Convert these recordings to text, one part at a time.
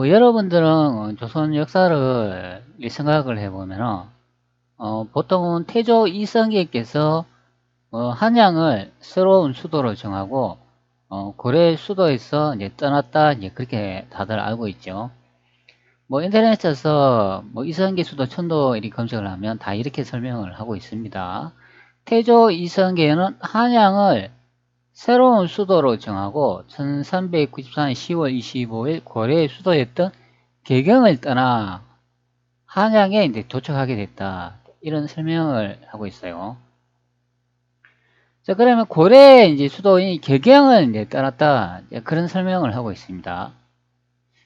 여러분들은 조선 역사를 생각을 해보면 보통은 태조 이성계께서 한양을 새로운 수도로 정하고 고려 수도에서 이제 떠났다, 이제 그렇게 다들 알고 있죠. 인터넷에서 이성계 수도 천도 이렇게 검색을 하면 다 이렇게 설명을 하고 있습니다. 태조 이성계는 한양을 새로운 수도로 정하고 1394년 10월 25일 고려의 수도였던 개경을 떠나 한양에 이제 도착하게 됐다. 이런 설명을 하고 있어요. 자, 그러면 고려의 이제 수도인 개경을 이제 떠났다. 그런 설명을 하고 있습니다.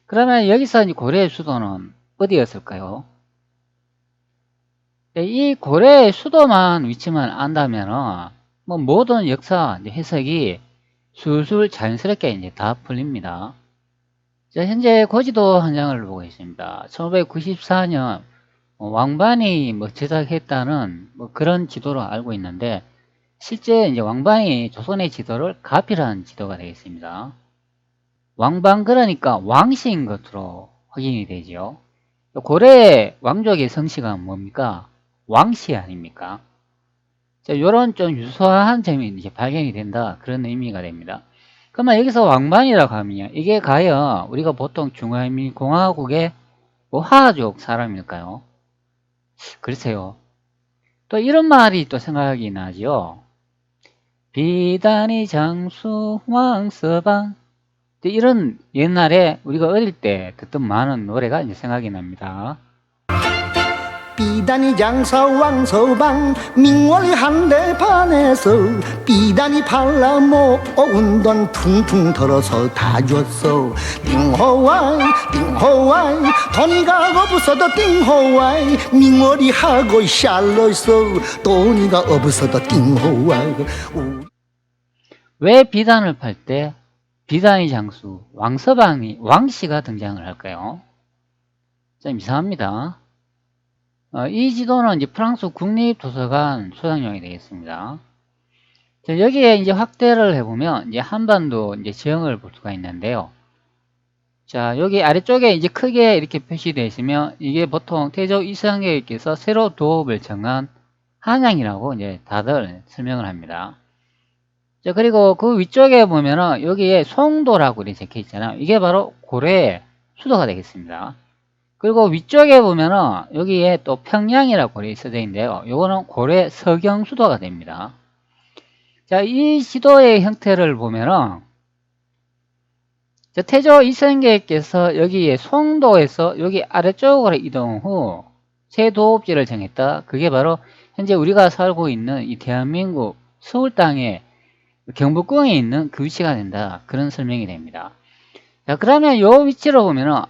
그러면 여기서 이제 고려의 수도는 어디였을까요? 이 고려의 수도만 위치만 안다면 모든 역사 해석이 술술 자연스럽게 이제 다 풀립니다. 자, 현재 고지도 한 장을 보고 있습니다. 1594년 왕반이 제작했다는 그런 지도로 알고 있는데, 실제 이제 왕반이 조선의 지도를 가필한 지도가 되겠습니다. 왕반, 그러니까 왕씨인 것으로 확인이 되죠. 고려 왕족의 성씨가 뭡니까? 왕씨 아닙니까? 자, 요런 좀 유사한 점이 이제 발견이 된다. 그런 의미가 됩니다. 그러면 여기서 왕반이라고 하면요, 이게 과연 우리가 보통 중화민공화국의 화족 사람일까요? 글쎄요. 또 이런 말이 또 생각이 나죠. 비단이 장수 왕서방. 이런 옛날에 우리가 어릴 때 듣던 많은 노래가 이제 생각이 납니다. 비단이 장사 왕서방 민월이 한대 반에서 비단이 팔라모은 돈 퉁퉁 털어서 다 줬어. 띵호와이 띵호와이 돈이가 없어도 띵호와이 민월이 하고 샬로서 돈이가 없어도 띵호와이. 왜 비단을 팔 때 비단이 장수 왕서방이 왕씨가 등장을 할까요? 좀 이상합니다. 이 지도는 이제 프랑스 국립도서관 소장용이 되겠습니다. 자, 여기에 이제 확대를 해보면 이제 한반도 이제 지형을 볼 수가 있는데요. 자, 여기 아래쪽에 이제 크게 이렇게 표시되어 있으면 이게 보통 태조 이성계께서 새로 도읍을 정한 한양이라고 이제 다들 설명을 합니다. 자, 그리고 그 위쪽에 보면은 여기에 송도라고 이렇게 적혀 있잖아요. 이게 바로 고려의 수도가 되겠습니다. 그리고 위쪽에 보면은 여기에 또 평양이라고 써져 있는데요. 요거는 고려 서경 수도가 됩니다. 자, 이 지도의 형태를 보면은 태조 이성계께서 여기에 송도에서 여기 아래쪽으로 이동 후 새 도읍지를 정했다. 그게 바로 현재 우리가 살고 있는 이 대한민국 서울 땅에 경복궁에 있는 그 위치가 된다. 그런 설명이 됩니다. 자, 그러면 요 위치로 보면은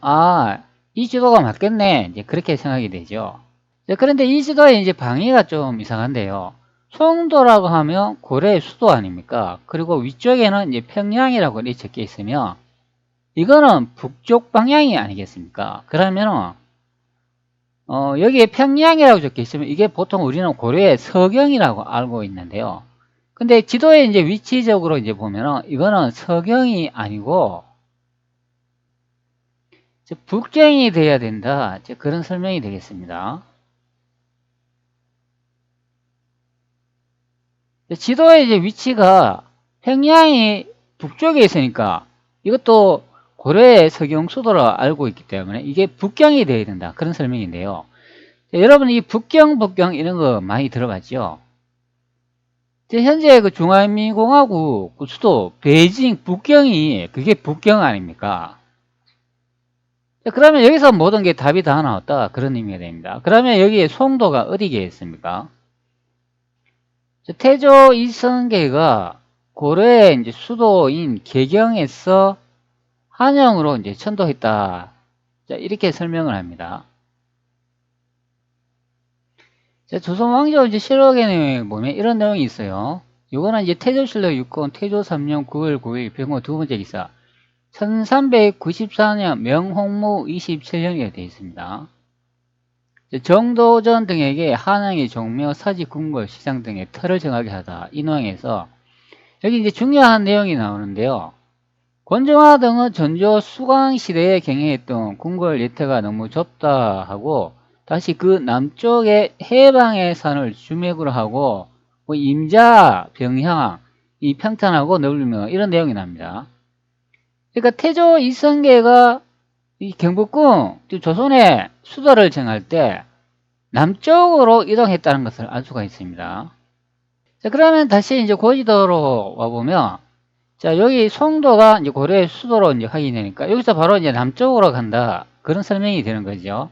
이 지도가 맞겠네. 이제 그렇게 생각이 되죠. 자, 그런데 이 지도에 이제 방위가 좀 이상한데요. 송도라고 하면 고려의 수도 아닙니까? 그리고 위쪽에는 이제 평양이라고 이렇게 적혀 있으면 이거는 북쪽 방향이 아니겠습니까? 그러면은 여기에 평양이라고 적혀 있으면 이게 보통 우리는 고려의 서경이라고 알고 있는데요. 근데 지도에 이제 위치적으로 이제 보면은 이거는 서경이 아니고 북경이 돼야 된다. 그런 설명이 되겠습니다. 지도의 이제 위치가 평양이 북쪽에 있으니까 이것도 고려의 서경 수도로 알고 있기 때문에 이게 북경이 돼야 된다. 그런 설명인데요. 여러분 이 북경, 북경 이런 거 많이 들어봤죠? 현재 그 중화민공화국 그 수도 베이징 북경이 그게 북경 아닙니까? 그러면 여기서 모든 게 답이 다 나왔다. 그런 의미가 됩니다. 그러면 여기에 송도가 어디겠습니까? 태조 이성계가 고려의 이제 수도인 개경에서 한양으로 이제 천도했다. 자, 이렇게 설명을 합니다. 자, 조선 왕조 이제 실록의 내용에 보면 이런 내용이 있어요. 요거는 이제 태조실록 6권 태조 3년 9월 9일 병호 두 번째 기사 1394년 명홍무 27년에 되어 있습니다. 정도전 등에게 한양의 종묘, 사지, 궁궐, 시장 등의 터를 정하게 하다. 이 내용에서 여기 이제 중요한 내용이 나오는데요. 권정화 등은 전조 수강 시대에 경영했던 궁궐 예태가 너무 좁다 하고 다시 그 남쪽의 해방의 산을 주맥으로 하고 뭐 임자, 병향, 이 평탄하고 넓으며 이런 내용이 납니다. 그러니까 태조 이성계가 이 경복궁, 조선의 수도를 정할 때 남쪽으로 이동했다는 것을 알 수가 있습니다. 자, 그러면 다시 이제 고지도로 와보면, 자, 여기 송도가 이제 고려의 수도로 이제 확인되니까 여기서 바로 이제 남쪽으로 간다. 그런 설명이 되는 거죠.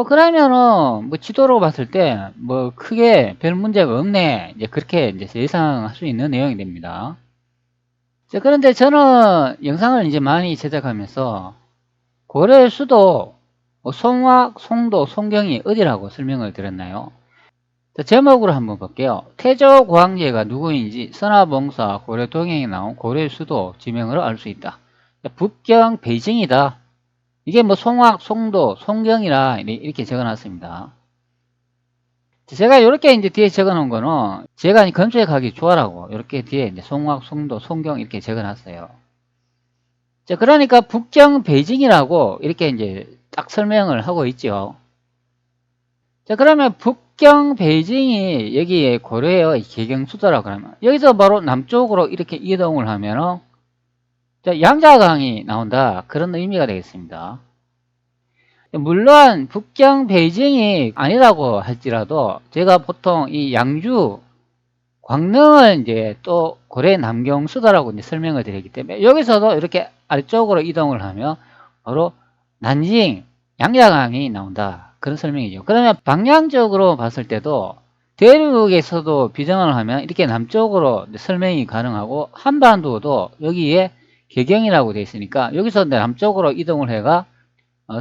그러면은 뭐 지도로 봤을 때 뭐 크게 별 문제가 없네. 이제 그렇게 이제 예상할 수 있는 내용이 됩니다. 자, 그런데 저는 영상을 이제 많이 제작하면서 고려의 수도 송악, 송도, 송경이 어디라고 설명을 드렸나요? 자, 제목으로 한번 볼게요. 태조광제가 누구인지 선화봉사 고려 동행에 나온 고려의 수도 지명으로 알 수 있다. 자, 북경 베이징이다. 이게 뭐 송악, 송도, 송경이라 이렇게 적어놨습니다. 제가 이렇게 이제 뒤에 적어놓은 거는 제가 검색하기 좋아라고 이렇게 뒤에 이제 송악, 송도, 송경 이렇게 적어놨어요. 자, 그러니까 북경 베이징이라고 이렇게 이제 딱 설명을 하고 있죠. 자, 그러면 북경 베이징이 여기에 고려의 개경수도라고 그러면 여기서 바로 남쪽으로 이렇게 이동을 하면은 자, 양자강이 나온다. 그런 의미가 되겠습니다. 물론 북경 베이징이 아니라고 할지라도 제가 보통 이 양주 광릉을 이제 또 고려 남경수도라고 이제 설명을 드리기 때문에 여기서도 이렇게 아래쪽으로 이동을 하면 바로 난징 양자강이 나온다. 그런 설명이죠. 그러면 방향적으로 봤을 때도 대륙에서도 비정을 하면 이렇게 남쪽으로 설명이 가능하고 한반도도 여기에 개경이라고 되어 있으니까 여기서 남쪽으로 이동을 해가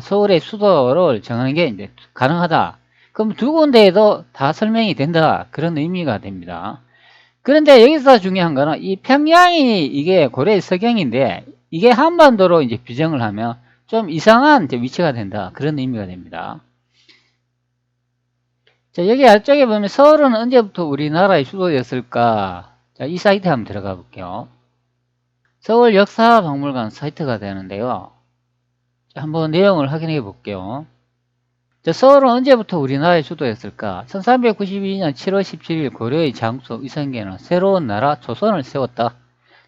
서울의 수도를 정하는 게 이제 가능하다. 그럼 두 군데에도 다 설명이 된다. 그런 의미가 됩니다. 그런데 여기서 중요한 거는 이 평양이 이게 고려의 서경인데 이게 한반도로 이제 규정을 하면 좀 이상한 이제 위치가 된다. 그런 의미가 됩니다. 자, 여기 아래쪽에 보면 서울은 언제부터 우리나라의 수도였을까? 자, 이 사이트 한번 들어가 볼게요. 서울 역사박물관 사이트가 되는데요. 자, 한번 내용을 확인해 볼게요. 자, 서울은 언제부터 우리나라의 수도였을까? 1392년 7월 17일 고려의 장수 이성계는 새로운 나라 조선을 세웠다.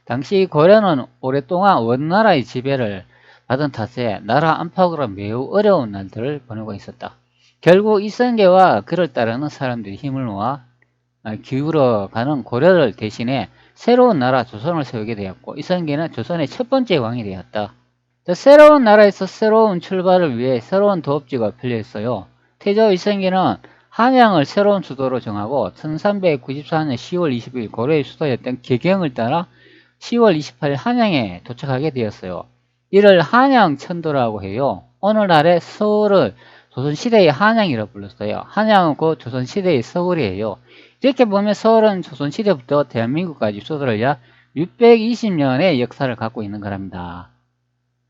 당시 고려는 오랫동안 원나라의 지배를 받은 탓에 나라 안팎으로 매우 어려운 날들을 보내고 있었다. 결국 이성계와 그를 따르는 사람들이 힘을 모아 기울어가는 고려를 대신해 새로운 나라 조선을 세우게 되었고 이성계는 조선의 첫 번째 왕이 되었다. 새로운 나라에서 새로운 출발을 위해 새로운 도읍지가 필요했어요. 태조 이성계는 한양을 새로운 수도로 정하고 1394년 10월 20일 고려의 수도였던 개경을 따라 10월 28일 한양에 도착하게 되었어요. 이를 한양천도라고 해요. 오늘날의 서울을 조선시대의 한양이라고 불렀어요. 한양은 곧 조선시대의 서울이에요. 이렇게 보면 서울은 조선시대부터 대한민국까지 수도를 약 620년의 역사를 갖고 있는 거랍니다.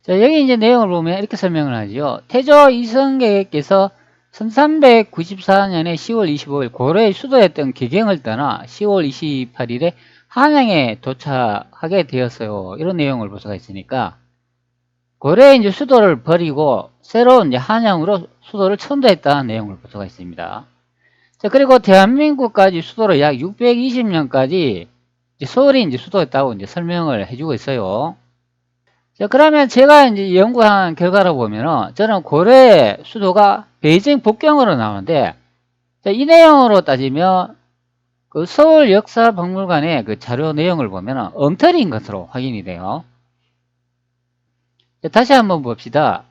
자, 여기 이제 내용을 보면 이렇게 설명을 하죠. 태조 이성계께서 1394년에 10월 25일 고려의 수도였던 개경을 떠나 10월 28일에 한양에 도착하게 되었어요. 이런 내용을 볼 수가 있으니까 고려의 이제 수도를 버리고 새로운 이제 한양으로 수도를 천도했다는 내용을 볼 수가 있습니다. 자, 그리고 대한민국까지 수도를 약 620년까지 서울이 이제 수도였다고 이제 설명을 해주고 있어요. 자, 그러면 제가 이제 연구한 결과로 보면은 저는 고려의 수도가 베이징 북경으로 나오는데 자, 이 내용으로 따지면 그 서울 역사박물관의 그 자료 내용을 보면은 엉터리인 것으로 확인이 돼요. 자, 다시 한번 봅시다.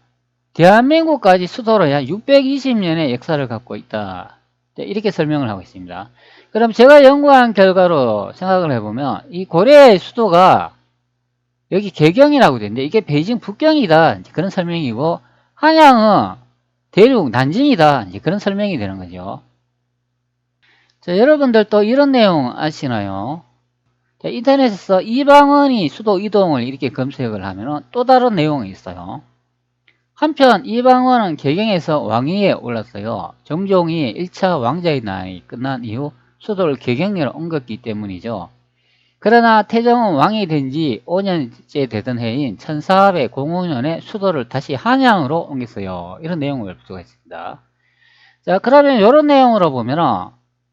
대한민국까지 수도로 약 620년의 역사를 갖고 있다. 자, 이렇게 설명을 하고 있습니다. 그럼 제가 연구한 결과로 생각을 해보면 이 고려의 수도가 여기 개경이라고 되는데 이게 베이징 북경이다. 그런 설명이고 한양은 대륙 난징이다. 그런 설명이 되는 거죠. 자, 여러분들 또 이런 내용 아시나요? 자, 인터넷에서 이방원이 수도 이동을 이렇게 검색을 하면 또 다른 내용이 있어요. 한편 이방원은 개경에서 왕위에 올랐어요. 정종이 1차 왕자의 난이 끝난 이후 수도를 개경으로 옮겼기 때문이죠. 그러나 태종은 왕이 된 지 5년째 되던 해인 1405년에 수도를 다시 한양으로 옮겼어요. 이런 내용을 볼 수가 있습니다. 자, 그러면 이런 내용으로 보면은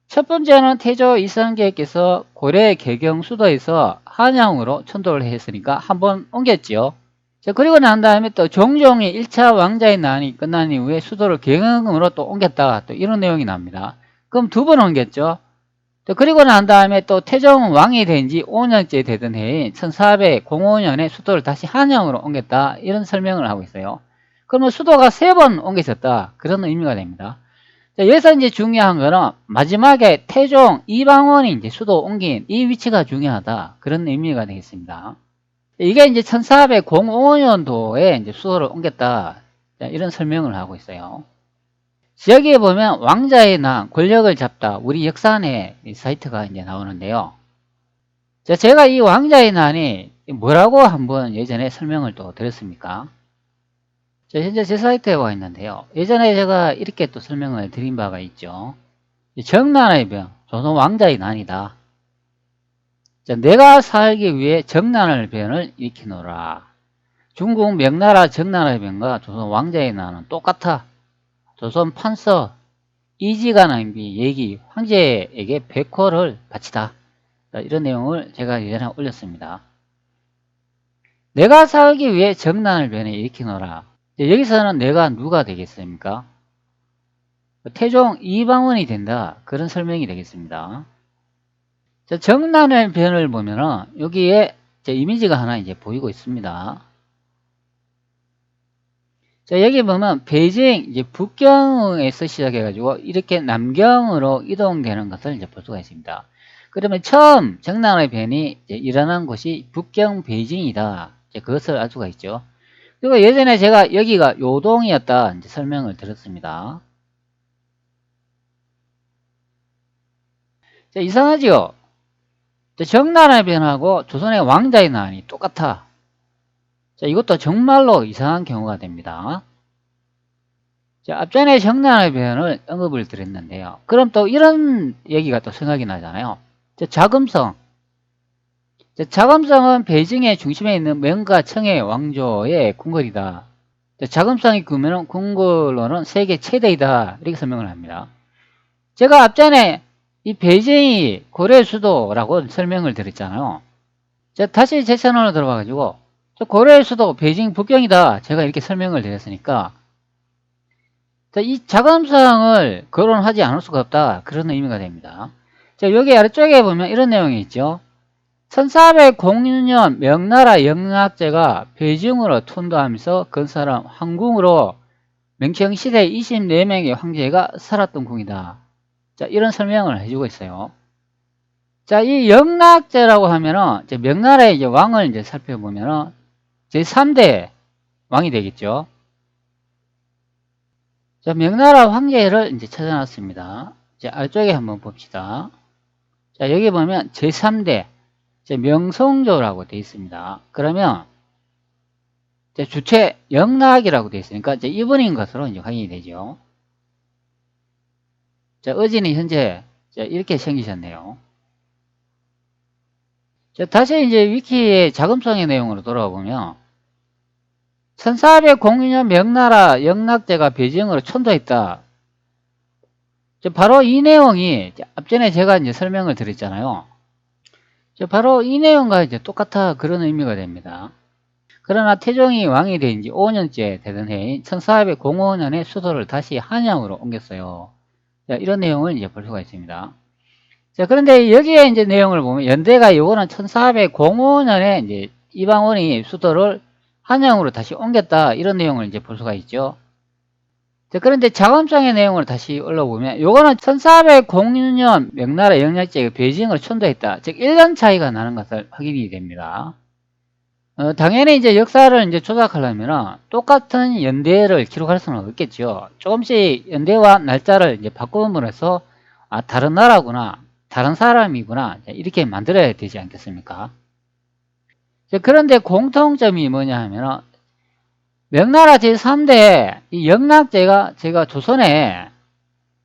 첫 번째는 태조 이성계께서 고려 개경 수도에서 한양으로 천도를 했으니까 한번 옮겼죠. 자, 그리고 난 다음에 또 종종이 1차 왕자의 난이 끝난 이후에 수도를 개경으로 또 옮겼다. 또 이런 내용이 납니다. 그럼 두 번 옮겼죠. 또 그리고 난 다음에 또 태종은 왕이 된 지 5년째 되던 해인 1405년에 수도를 다시 한양으로 옮겼다. 이런 설명을 하고 있어요. 그러면 수도가 세 번 옮겨졌다. 그런 의미가 됩니다. 자, 여기서 이제 중요한 거는 마지막에 태종 이방원이 이제 수도 옮긴 이 위치가 중요하다. 그런 의미가 되겠습니다. 이게 이제 1405년도에 이제 수도를 옮겼다. 자, 이런 설명을 하고 있어요. 여기에 보면 왕자의 난, 권력을 잡다. 우리 역사안에 이 사이트가 이제 나오는데요. 자, 제가 이 왕자의 난이 뭐라고 한번 예전에 설명을 또 드렸습니까? 자, 현재 제 사이트에 와 있는데요. 예전에 제가 이렇게 또 설명을 드린 바가 있죠. 정난의 병, 조선 왕자의 난이다. 자, 내가 살기 위해 정난의 병을 일으키노라. 중국 명나라 정난의 병과 조선 왕자의 난은 똑같아. 조선 판서 이지가 낭비 얘기 황제에게 백호를 바치다. 자, 이런 내용을 제가 예전에 올렸습니다. 내가 살기 위해 정난의 병을 일으키노라. 여기서는 내가 누가 되겠습니까? 태종 이방원이 된다. 그런 설명이 되겠습니다. 자, 정난의 변을 보면은 여기에 이미지가 하나 이제 보이고 있습니다. 자, 여기 보면 베이징 이제 북경에서 시작해가지고 이렇게 남경으로 이동되는 것을 이제 볼 수가 있습니다. 그러면 처음 정난의 변이 이제 일어난 곳이 북경 베이징이다. 이제 그것을 알 수가 있죠. 그리고 예전에 제가 여기가 요동이었다 이제 설명을 드렸습니다. 자, 이상하지요? 정난의 변하고 조선의 왕자의 난이 똑같아. 자, 이것도 정말로 이상한 경우가 됩니다. 자, 앞전에 정난의 변을 언급을 드렸는데요. 그럼 또 이런 얘기가 또 생각이 나잖아요. 자, 자금성. 자, 자금성은 베이징의 중심에 있는 명가 청해 왕조의 궁궐이다. 자, 자금성이 그러면 궁궐로는 세계 최대이다. 이렇게 설명을 합니다. 제가 앞전에 이 베이징이 고려 수도라고 설명을 드렸잖아요. 자, 다시 제 채널로 들어가가지고 고려의 수도 베이징 북경이다. 제가 이렇게 설명을 드렸으니까 자, 이 자금성을 거론하지 않을 수가 없다. 그런 의미가 됩니다. 자, 여기 아래쪽에 보면 이런 내용이 있죠. 1406년 명나라 영락제가 베이징으로 통도하면서 건설한 황궁으로 명청시대 24명의 황제가 살았던 궁이다. 자, 이런 설명을 해주고 있어요. 자, 이 영락제라고 하면은 이제 명나라의 이제 왕을 이제 살펴보면은 제3대 왕이 되겠죠. 자, 명나라 황제를 이제 찾아놨습니다. 자, 아래쪽에 한번 봅시다. 자, 여기 보면 제3대 명성조라고 되어 있습니다. 그러면 주체 영락이라고 되어 있으니까 이분인 것으로 이제 확인이 되죠. 자, 어진이 현재 이렇게 생기셨네요. 자, 다시 이제 위키의 자금성의 내용으로 돌아가 보면 1406년 명나라 영락제가 베이징으로 천도했다. 바로 이 내용이 앞전에 제가 이제 설명을 드렸잖아요. 바로 이 내용과 이제 똑같아 그런 의미가 됩니다. 그러나 태종이 왕이 된 지 5년째 되던 해인 1405년에 수도를 다시 한양으로 옮겼어요. 자, 이런 내용을 이제 볼 수가 있습니다. 자, 그런데 여기에 이제 내용을 보면 연대가 요거는 1405년에 이제 이방원이 수도를 한양으로 다시 옮겼다. 이런 내용을 이제 볼 수가 있죠. 자, 그런데 자금성의 내용을 다시 올라보면 요거는 1406년 명나라 영락제가 베이징을 천도했다. 즉 1년 차이가 나는 것을 확인이 됩니다. 당연히 이제 역사를 이제 조작하려면 똑같은 연대를 기록할 수는 없겠죠. 조금씩 연대와 날짜를 이제 바꿈으로써 아, 다른 나라구나, 다른 사람이구나 이렇게 만들어야 되지 않겠습니까? 그런데 공통점이 뭐냐 하면 명나라 제3대 이 영락제가 제가 조선에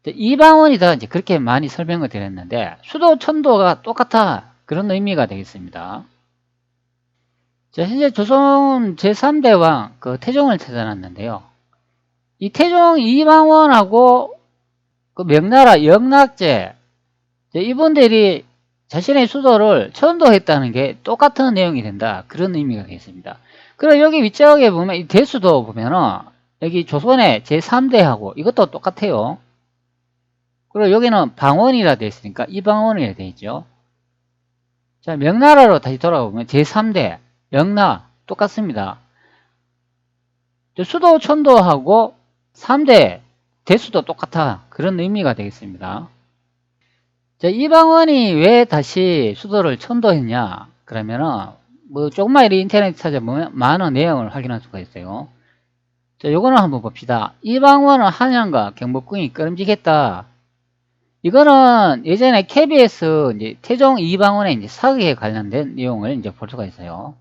이방원이다 이제 그렇게 많이 설명을 드렸는데 수도 천도가 똑같아 그런 의미가 되겠습니다. 자, 현재 조선 제3대 왕 그 태종을 찾아놨는데요. 이 태종 이방원하고 그 명나라 영락제 이분들이 자신의 수도를 천도했다는 게 똑같은 내용이 된다. 그런 의미가 되겠습니다. 그리고 여기 위쪽에 보면 이 대수도 보면은 여기 조선의 제3대하고 이것도 똑같아요. 그리고 여기는 방원이라 되어 있으니까 이방원이라 되어 있죠. 자, 명나라로 다시 돌아보면 제3대 명나 똑같습니다. 수도 천도하고 3대 대수도 똑같아. 그런 의미가 되겠습니다. 자, 이방원이 왜 다시 수도를 천도했냐? 그러면은 뭐 조금만 인터넷 찾아보면 많은 내용을 확인할 수가 있어요. 자, 요거는 한번 봅시다. 이방원은 한양과 경복궁이 끄름직했다. 이거는 예전에 KBS 이제 태종 이방원의 이제 사극에 관련된 내용을 이제 볼 수가 있어요.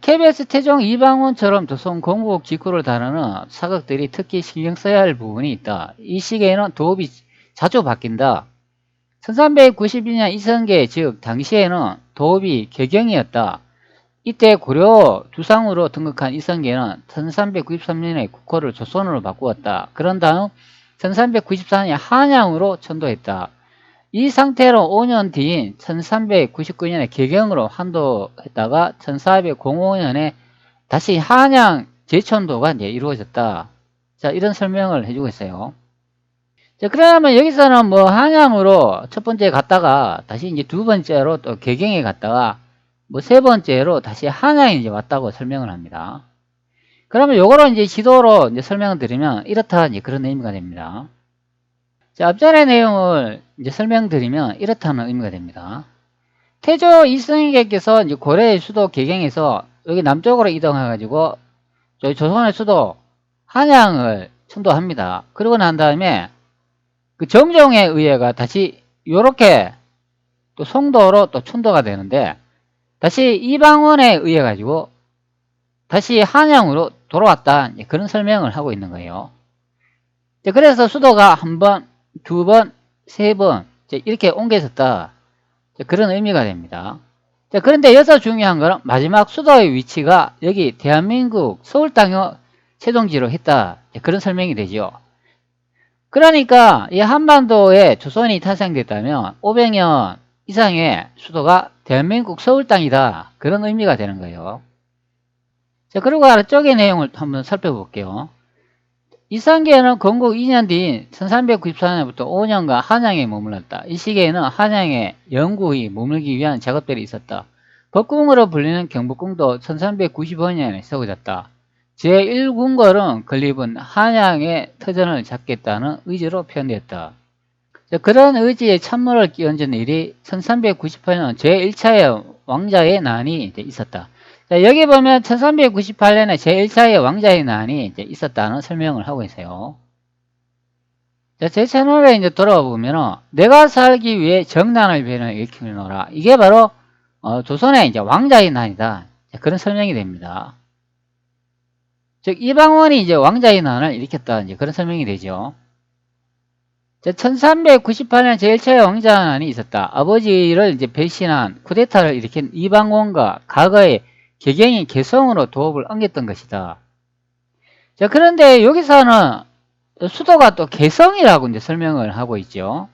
KBS 태종 이방원처럼 조선 건국 직후를 다루는 사극들이 특히 신경 써야 할 부분이 있다. 이 시기에는 도읍이 자주 바뀐다. 1392년 이성계 즉 당시에는 도읍이 개경이었다. 이때 고려 두상으로 등극한 이성계는 1393년에 국호를 조선으로 바꾸었다. 그런 다음 1394년 한양으로 천도했다. 이 상태로 5년 뒤인 1399년에 개경으로 환도했다가 1405년에 다시 한양 재천도가 이제 이루어졌다. 자, 이런 설명을 해주고 있어요. 자, 그러면 여기서는 뭐 한양으로 첫 번째 갔다가 다시 이제 두 번째로 또 개경에 갔다가 뭐 세 번째로 다시 한양에 이제 왔다고 설명을 합니다. 그러면 요거를 이제 지도로 이제 설명을 드리면 이렇다 이제 그런 의미가 됩니다. 자, 앞전의 내용을 이제 설명드리면 이렇다는 의미가 됩니다. 태조 이승계께서 이제 고려의 수도 개경에서 여기 남쪽으로 이동해가지고 저희 조선의 수도 한양을 천도합니다. 그러고 난 다음에 그 정종에 의해가 다시 요렇게 또 송도로 또 천도가 되는데 다시 이방원에 의해 가지고 다시 한양으로 돌아왔다. 그런 설명을 하고 있는 거예요. 그래서 수도가 한 번, 두 번, 세 번 이렇게 옮겨졌다. 그런 의미가 됩니다. 그런데 여기서 중요한 거는 마지막 수도의 위치가 여기 대한민국 서울 땅을 최종지로 했다. 그런 설명이 되죠. 그러니까 이 한반도에 조선이 탄생됐다면 500년 이상의 수도가 대한민국 서울 땅이다. 그런 의미가 되는 거예요. 자, 그리고 아래쪽의 내용을 한번 살펴볼게요. 이성계는 건국 2년 뒤인 1394년부터 5년간 한양에 머물렀다. 이 시기에는 한양에 영구히 머물기 위한 작업들이 있었다. 법궁으로 불리는 경복궁도 1395년에 세워졌다. 제1궁궐은 건립은 한양의 터전을 잡겠다는 의지로 표현되었다. 그런 의지에 찬물을 끼얹은 일이 1398년 제1차의 왕자의 난이 이제 있었다. 자, 여기 보면 1398년에 제1차의 왕자의 난이 이제 있었다는 설명을 하고 있어요. 자, 제 채널에 이제 돌아와 보면 내가 살기 위해 정난을 배는 일으키노라. 이게 바로 조선의 이제 왕자의 난이다. 자, 그런 설명이 됩니다. 즉 이방원이 이제 왕자의 난을 일으켰다. 이제 그런 설명이 되죠. 1398년 제1차의 왕자난이 있었다. 아버지를 이제 배신한 쿠데타를 일으킨 이방원과 과거의 개경이 개성으로 도읍을 옮겼던 것이다. 자, 그런데 여기서는 수도가 또 개성이라고 이제 설명을 하고 있죠.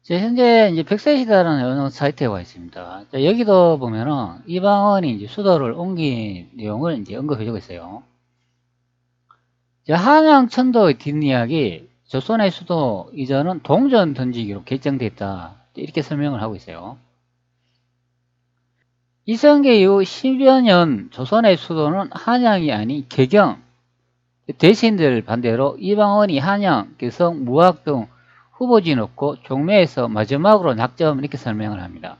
자, 현재 이제 백세시다라는 어느 사이트에 와 있습니다. 자, 여기도 보면은 이방원이 이제 수도를 옮긴 내용을 이제 언급해주고 있어요. 자, 한양 천도의 뒷이야기, 조선의 수도 이전은 동전 던지기로 결정됐다. 이렇게 설명을 하고 있어요. 이성계 이후 10여 년 조선의 수도는 한양이 아닌 개경, 대신들 반대로 이방원이 한양, 개성, 무학 등 후보지 놓고 종묘에서 마지막으로 낙점 이렇게 설명을 합니다.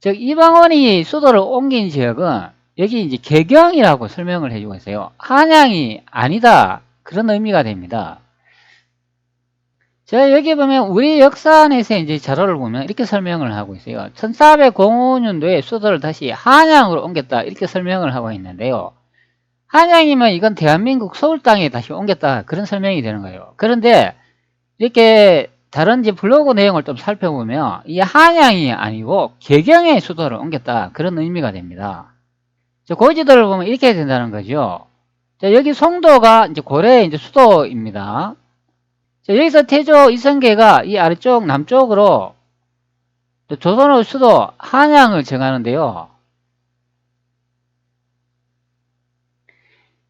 즉 이방원이 수도를 옮긴 지역은 여기 이제 개경이라고 설명을 해주고 있어요. 한양이 아니다. 그런 의미가 됩니다. 자, 여기 보면 우리 역사안에서 이제 자료를 보면 이렇게 설명을 하고 있어요. 1405년도에 수도를 다시 한양으로 옮겼다. 이렇게 설명을 하고 있는데요. 한양이면 이건 대한민국 서울 땅에 다시 옮겼다. 그런 설명이 되는 거예요. 그런데 이렇게 다른 이제 블로그 내용을 좀 살펴보면 이 한양이 아니고 개경의 수도를 옮겼다 그런 의미가 됩니다. 고지도를 보면 이렇게 된다는 거죠. 자, 여기 송도가 이제 고려의 이제 수도입니다. 자, 여기서 태조 이성계가 이 아래쪽 남쪽으로 조선의 수도 한양을 정하는데요.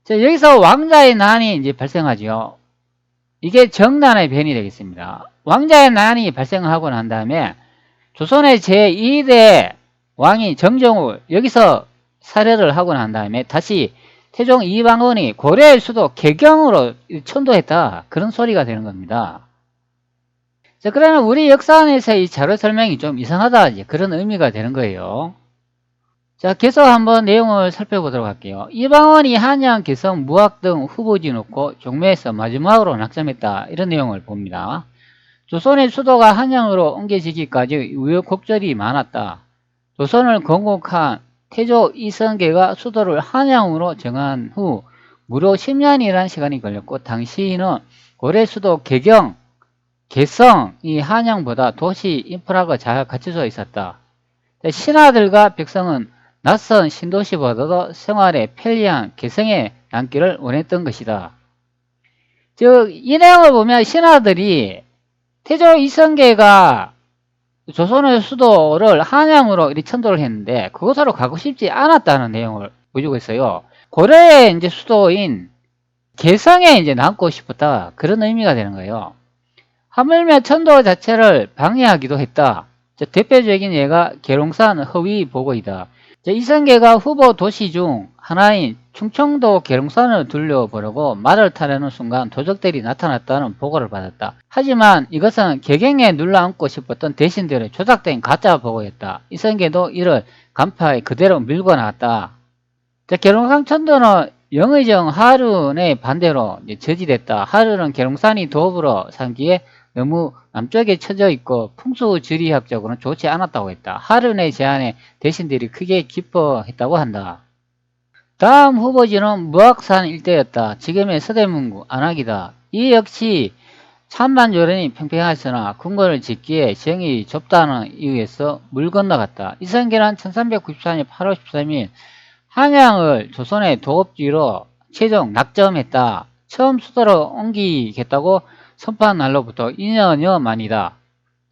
자, 여기서 왕자의 난이 이제 발생하죠. 이게 정난의 변이 되겠습니다. 왕자의 난이 발생하고 난 다음에 조선의 제2대 왕이 정종을 여기서 살해를 하고 난 다음에 다시 태종 이방원이 고려의 수도 개경으로 천도했다. 그런 소리가 되는 겁니다. 자, 그러면 우리 역사 안에서 이 자료 설명이 좀 이상하다. 이제 그런 의미가 되는 거예요. 자, 계속 한번 내용을 살펴보도록 할게요. 이방원이 한양, 개성, 무학 등 후보지 놓고 종묘에서 마지막으로 낙점했다. 이런 내용을 봅니다. 조선의 수도가 한양으로 옮겨지기까지 우여곡절이 많았다. 조선을 건국한 태조 이성계가 수도를 한양으로 정한 후 무려 10년이라는 시간이 걸렸고 당시에는 고려 수도 개경, 개성이 한양보다 도시 인프라가 잘 갖춰져 있었다. 신하들과 백성은 낯선 신도시보다도 생활에 편리한 개성에 남기를 원했던 것이다. 즉, 이 내용을 보면 신하들이 태조 이성계가 조선의 수도를 한양으로 이렇게 천도를 했는데 그곳으로 가고 싶지 않았다는 내용을 보여주고 있어요. 고려의 이제 수도인 개성에 이제 남고 싶었다. 그런 의미가 되는 거예요. 하물며 천도 자체를 방해하기도 했다. 대표적인 예가 계룡산 허위 보고이다. 이성계가 후보 도시 중 하나인 충청도 계룡산을 둘러보려고 말을 타려는 순간 도적들이 나타났다는 보고를 받았다. 하지만 이것은 개경에 눌러앉고 싶었던 대신들의 조작된 가짜 보고였다. 이성계도 이를 간파해 그대로 밀고 나갔다. 계룡산 천도는 영의정 하륜의 반대로 저지됐다. 하륜은 계룡산이 도읍으로 삼기에 너무 남쪽에 처져 있고 풍수지리학적으로는 좋지 않았다고 했다. 하륜의 제안에 대신들이 크게 기뻐했다고 한다. 다음 후보지는 무악산 일대였다. 지금의 서대문구 안악이다. 이 역시 찬반조련이 평평했으나 궁궐을 짓기에 지형이 좁다는 이유에서 물 건너갔다. 이성계는 1394년 8월 13일 한양을 조선의 도읍지로 최종 낙점했다. 처음 수도로 옮기겠다고 선포한 날로부터 2년여 만이다.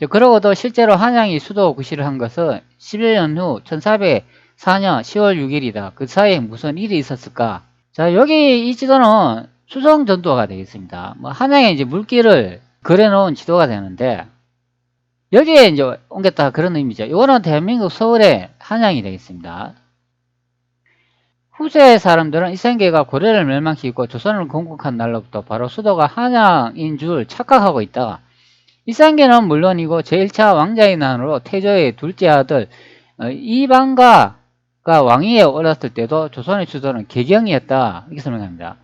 그러고도 실제로 한양이 수도 구시를 한 것은 11년 후 1404년 10월 6일이다. 그 사이에 무슨 일이 있었을까? 자, 여기 이 지도는 수성 전도가 되겠습니다. 한양에 이제 물길을 그려놓은 지도가 되는데 여기에 이제 옮겼다 그런 의미죠. 이거는 대한민국 서울의 한양이 되겠습니다. 후세 사람들은 이성계가 고려를 멸망시키고 조선을 건국한 날로부터 바로 수도가 한양인 줄 착각하고 있다. 이성계는 물론이고 제1차 왕자의 난으로 태조의 둘째 아들 이방가가 왕위에 올랐을 때도 조선의 수도는 개경이었다. 이렇게 설명합니다.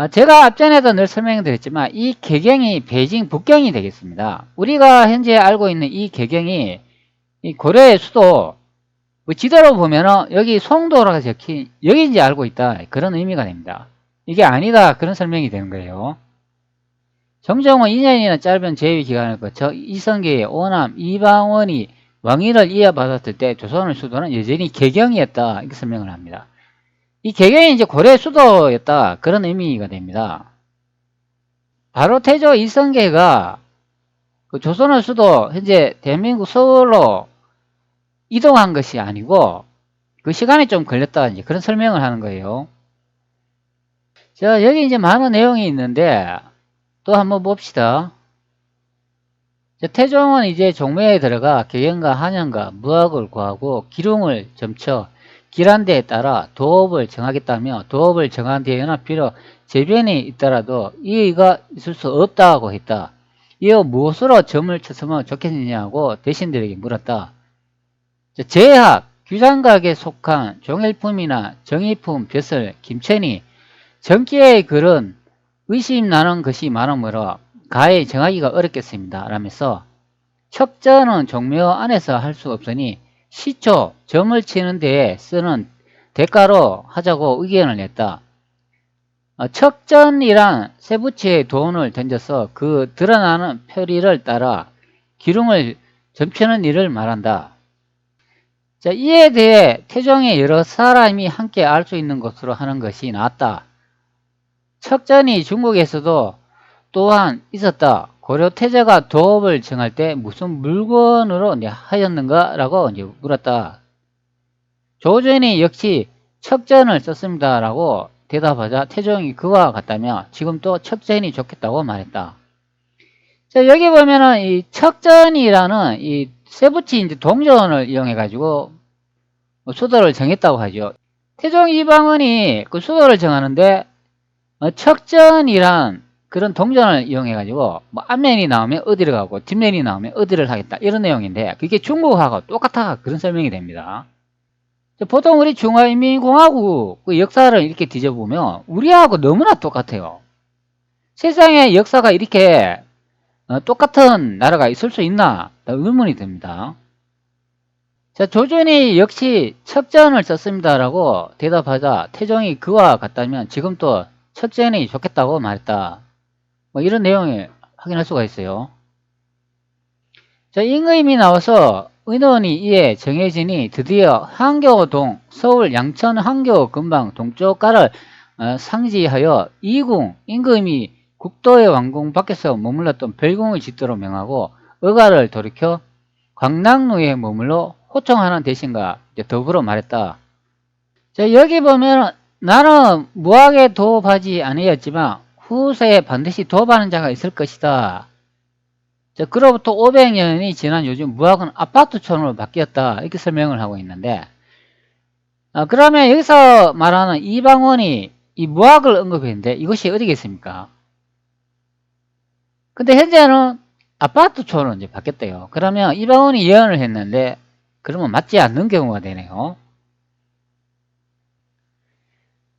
제가 앞전에도 늘 설명드렸지만 이 개경이 베이징 북경이 되겠습니다. 우리가 현재 알고 있는 이 개경이 이 고려의 수도 지도로 보면은 여기 송도라고 적힌 여기인지 알고 있다. 그런 의미가 됩니다. 이게 아니다. 그런 설명이 되는 거예요. 정종은 2년이나 짧은 재위 기간을 거쳐 이성계의 오남 이방원이 왕위를 이어받았을 때 조선의 수도는 여전히 개경이었다. 이렇게 설명을 합니다. 이 개경이 이제 고려의 수도였다. 그런 의미가 됩니다. 바로 태조 이성계가 그 조선의 수도 현재 대한민국 서울로 이동한 것이 아니고 그 시간이 좀 걸렸다 이제 그런 설명을 하는 거예요. 자, 여기 이제 많은 내용이 있는데 또 한번 봅시다. 자, 태종은 이제 종묘에 들어가 개경과 한양과 무학을 구하고 기륭을 점쳐 길한 데에 따라 도읍을 정하겠다며 도읍을 정한 데에는 비록 재변이 있더라도 이의가 있을 수 없다고 했다. 이어 무엇으로 점을 쳤으면 좋겠느냐고 대신들에게 물었다. 제학, 규장각에 속한 종일품이나 정의품, 벼슬, 김천이 정기의 글은 의심 나는 것이 많으므로 가히 정하기가 어렵겠습니다. 라면서 척전은 종묘 안에서 할 수 없으니 시초, 점을 치는 데에 쓰는 대가로 하자고 의견을 냈다. 척전이란 쇠붙이에 돈을 던져서 그 드러나는 표리를 따라 기름을 점치는 일을 말한다. 자, 이에 대해 태종의 여러 사람이 함께 알 수 있는 것으로 하는 것이 낫다. 척전이 중국에서도 또한 있었다. 고려 태제가 도읍을 정할 때 무슨 물건으로 하였는가? 라고 물었다. 조준이 역시 척전을 썼습니다. 라고 대답하자 태종이 그와 같다며 지금 또 척전이 좋겠다고 말했다. 자, 여기 보면은 이 척전이라는 이 쇠붙이 이제 동전을 이용해 가지고 수도를 정했다고 하죠. 태종 이방원이 그 수도를 정하는데 척전이란 그런 동전을 이용해 가지고 뭐 앞면이 나오면 어디를 가고 뒷면이 나오면 어디를 하겠다 이런 내용인데 그게 중국하고 똑같아 그런 설명이 됩니다. 보통 우리 중화인민공화국 그 역사를 이렇게 뒤져보면 우리하고 너무나 똑같아요. 세상에 역사가 이렇게 똑같은 나라가 있을 수 있나 의문이 듭니다. 자, 조준이 역시 척전을 썼습니다라고 대답하자 태종이 그와 같다면 지금 또 척전이 좋겠다고 말했다. 뭐 이런 내용을 확인할 수가 있어요. 자, 임금이 나와서 의논이 이에 정해지니 드디어 한교동 서울 양천 한교 근방 동쪽가를 상지하여 이궁 임금이 국도의 왕궁 밖에서 머물렀던 별궁을 짓도록 명하고 의가를 돌이켜 광락루에 머물러 호청하는 대신과 더불어 말했다. 자, 여기 보면 나는 무학에 도업하지 아니었지만 후세에 반드시 도업하는 자가 있을 것이다. 자, 그로부터 500년이 지난 요즘 무학은 아파트촌으로 바뀌었다. 이렇게 설명을 하고 있는데 그러면 여기서 말하는 이방원이 이 무학을 언급했는데 이것이 어디겠습니까? 근데 현재는 아파트촌으로 이제 바뀌었대요. 그러면 이방원이 예언을 했는데 그러면 맞지 않는 경우가 되네요.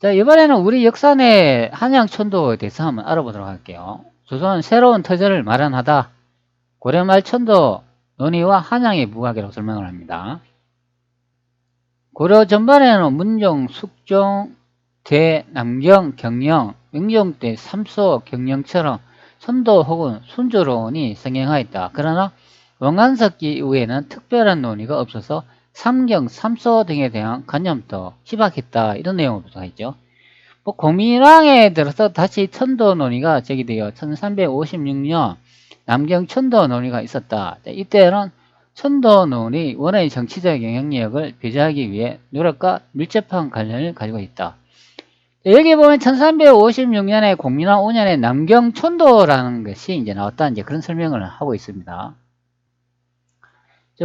자, 이번에는 우리 역사 내 한양천도에 대해서 한번 알아보도록 할게요. 조선 새로운 터전을 마련하다. 고려말 천도 논의와 한양의 무학이라고 설명을 합니다. 고려 전반에는 문종, 숙종, 대, 남경, 경영, 명종 때 삼소, 경영처럼 천도 혹은 순조론이 성행하였다. 그러나 원간석기 이후에는 특별한 논의가 없어서 삼경, 삼소 등에 대한 관념도 희박했다. 이런 내용을 부탁했죠. 공민왕에 들어서 다시 천도 논의가 제기되어 1356년 남경 천도 논의가 있었다. 이때는 천도 논의 원의 정치적 영향력을 배제하기 위해 노력과 밀접한 관련을 가지고 있다. 여기 보면 1356년에 공민왕 5년에 남경 천도라는 것이 이제 나왔다. 이제 그런 설명을 하고 있습니다.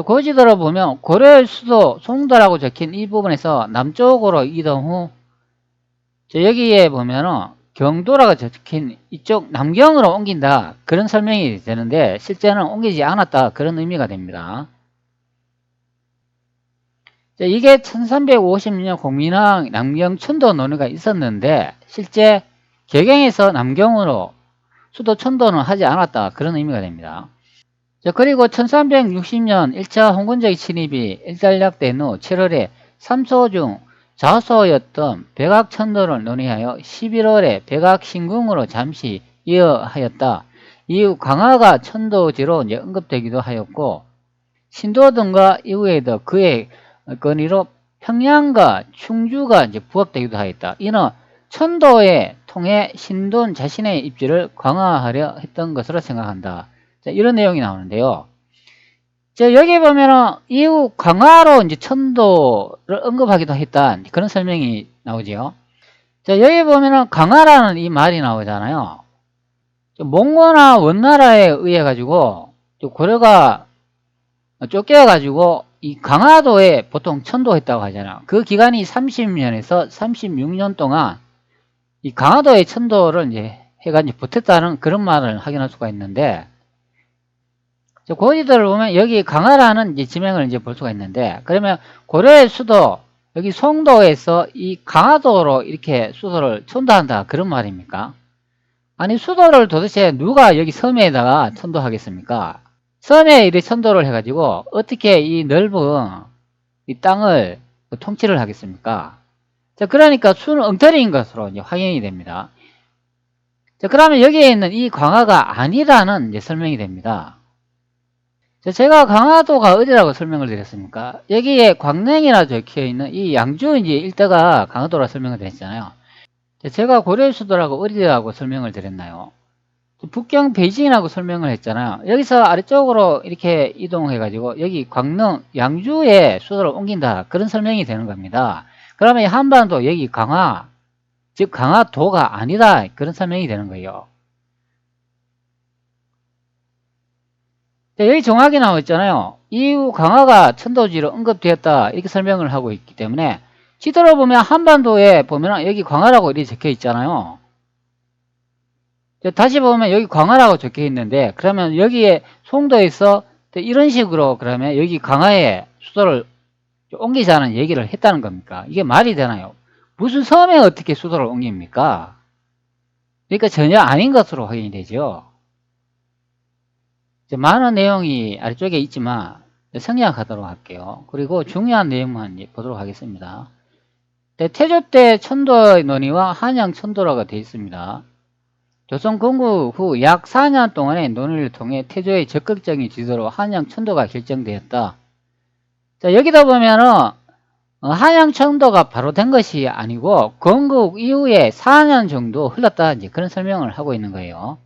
고지도를 보면 고려의 수도 송도라고 적힌 이 부분에서 남쪽으로 이동 후 여기에 보면은 경도라고 적힌 이쪽 남경으로 옮긴다 그런 설명이 되는데 실제는 옮기지 않았다 그런 의미가 됩니다. 이게 1356년 공민왕 남경 천도 논의가 있었는데 실제 개경에서 남경으로 수도 천도는 하지 않았다 그런 의미가 됩니다. 그리고 1360년 1차 홍건적의 침입이 일단락된 후 7월에 삼소중 자소였던 백악천도를 논의하여 11월에 백악신궁으로 잠시 이어하였다. 이후 강화가 천도지로 이제 언급되기도 하였고 신도 등과 이후에도 그의 건의로 평양과 충주가 이제 부합되기도 하였다. 이는 천도에 통해 신돈 자신의 입지를 강화하려 했던 것으로 생각한다. 자, 이런 내용이 나오는데요. 여기 보면은 이후 강화로 이제 천도를 언급하기도 했다. 그런 설명이 나오지요. 자, 여기 보면은 강화라는 이 말이 나오잖아요. 몽고나 원나라에 의해 가지고 고려가 쫓겨 가지고 이 강화도에 보통 천도했다고 하잖아요. 그 기간이 30년에서 36년 동안 이 강화도의 천도를 이제 해가지고 버텼다는 그런 말을 확인할 수가 있는데 고지도를 보면 여기 강화라는 이제 지명을 이제 볼 수가 있는데 그러면 고려의 수도 여기 송도에서 이 강화도로 이렇게 수도를 천도한다 그런 말입니까? 아니 수도를 도대체 누가 여기 섬에다가 천도하겠습니까? 섬에 이렇게 천도를 해가지고 어떻게 이 넓은 이 땅을 통치를 하겠습니까? 자, 그러니까 수는 엉터리인 것으로 이제 확인이 됩니다. 자, 그러면 여기에 있는 이 광화가 아니라는 이제 설명이 됩니다. 자, 제가 강화도가 어디라고 설명을 드렸습니까? 여기에 광릉이라 적혀 있는 이 양주 이제 일대가 강화도라 설명을 드렸잖아요. 자, 제가 고려의 수도라고 어디라고 설명을 드렸나요? 북경 베이징이라고 설명을 했잖아요. 여기서 아래쪽으로 이렇게 이동해 가지고 여기 광릉 양주에 수도를 옮긴다, 그런 설명이 되는 겁니다. 그러면 이 한반도 여기 강화, 즉 강화도가 아니다, 그런 설명이 되는 거예요. 자, 여기 정확히 나와 있잖아요. 이후 강화가 천도지로 언급되었다, 이렇게 설명을 하고 있기 때문에 지도로 보면 한반도에 보면 여기 광화라고 이렇게 적혀 있잖아요. 자, 다시 보면 여기 광화라고 적혀 있는데, 그러면 여기에 송도에서 이런 식으로 그러면 여기 강화에 수도를 옮기자는 얘기를 했다는 겁니까? 이게 말이 되나요? 무슨 섬에 어떻게 수도를 옮깁니까? 그러니까 전혀 아닌 것으로 확인이 되죠. 많은 내용이 아래쪽에 있지만 생략하도록 할게요. 그리고 중요한 내용만 보도록 하겠습니다. 태조 때 천도의 논의와 한양 천도라고 되어 있습니다. 조선 건국 후 약 4년 동안의 논의를 통해 태조의 적극적인 지도로 한양 천도가 결정되었다. 자, 여기다 보면은 한양 천도가 바로 된 것이 아니고 건국 이후에 4년 정도 흘렀다, 이제 그런 설명을 하고 있는 거예요.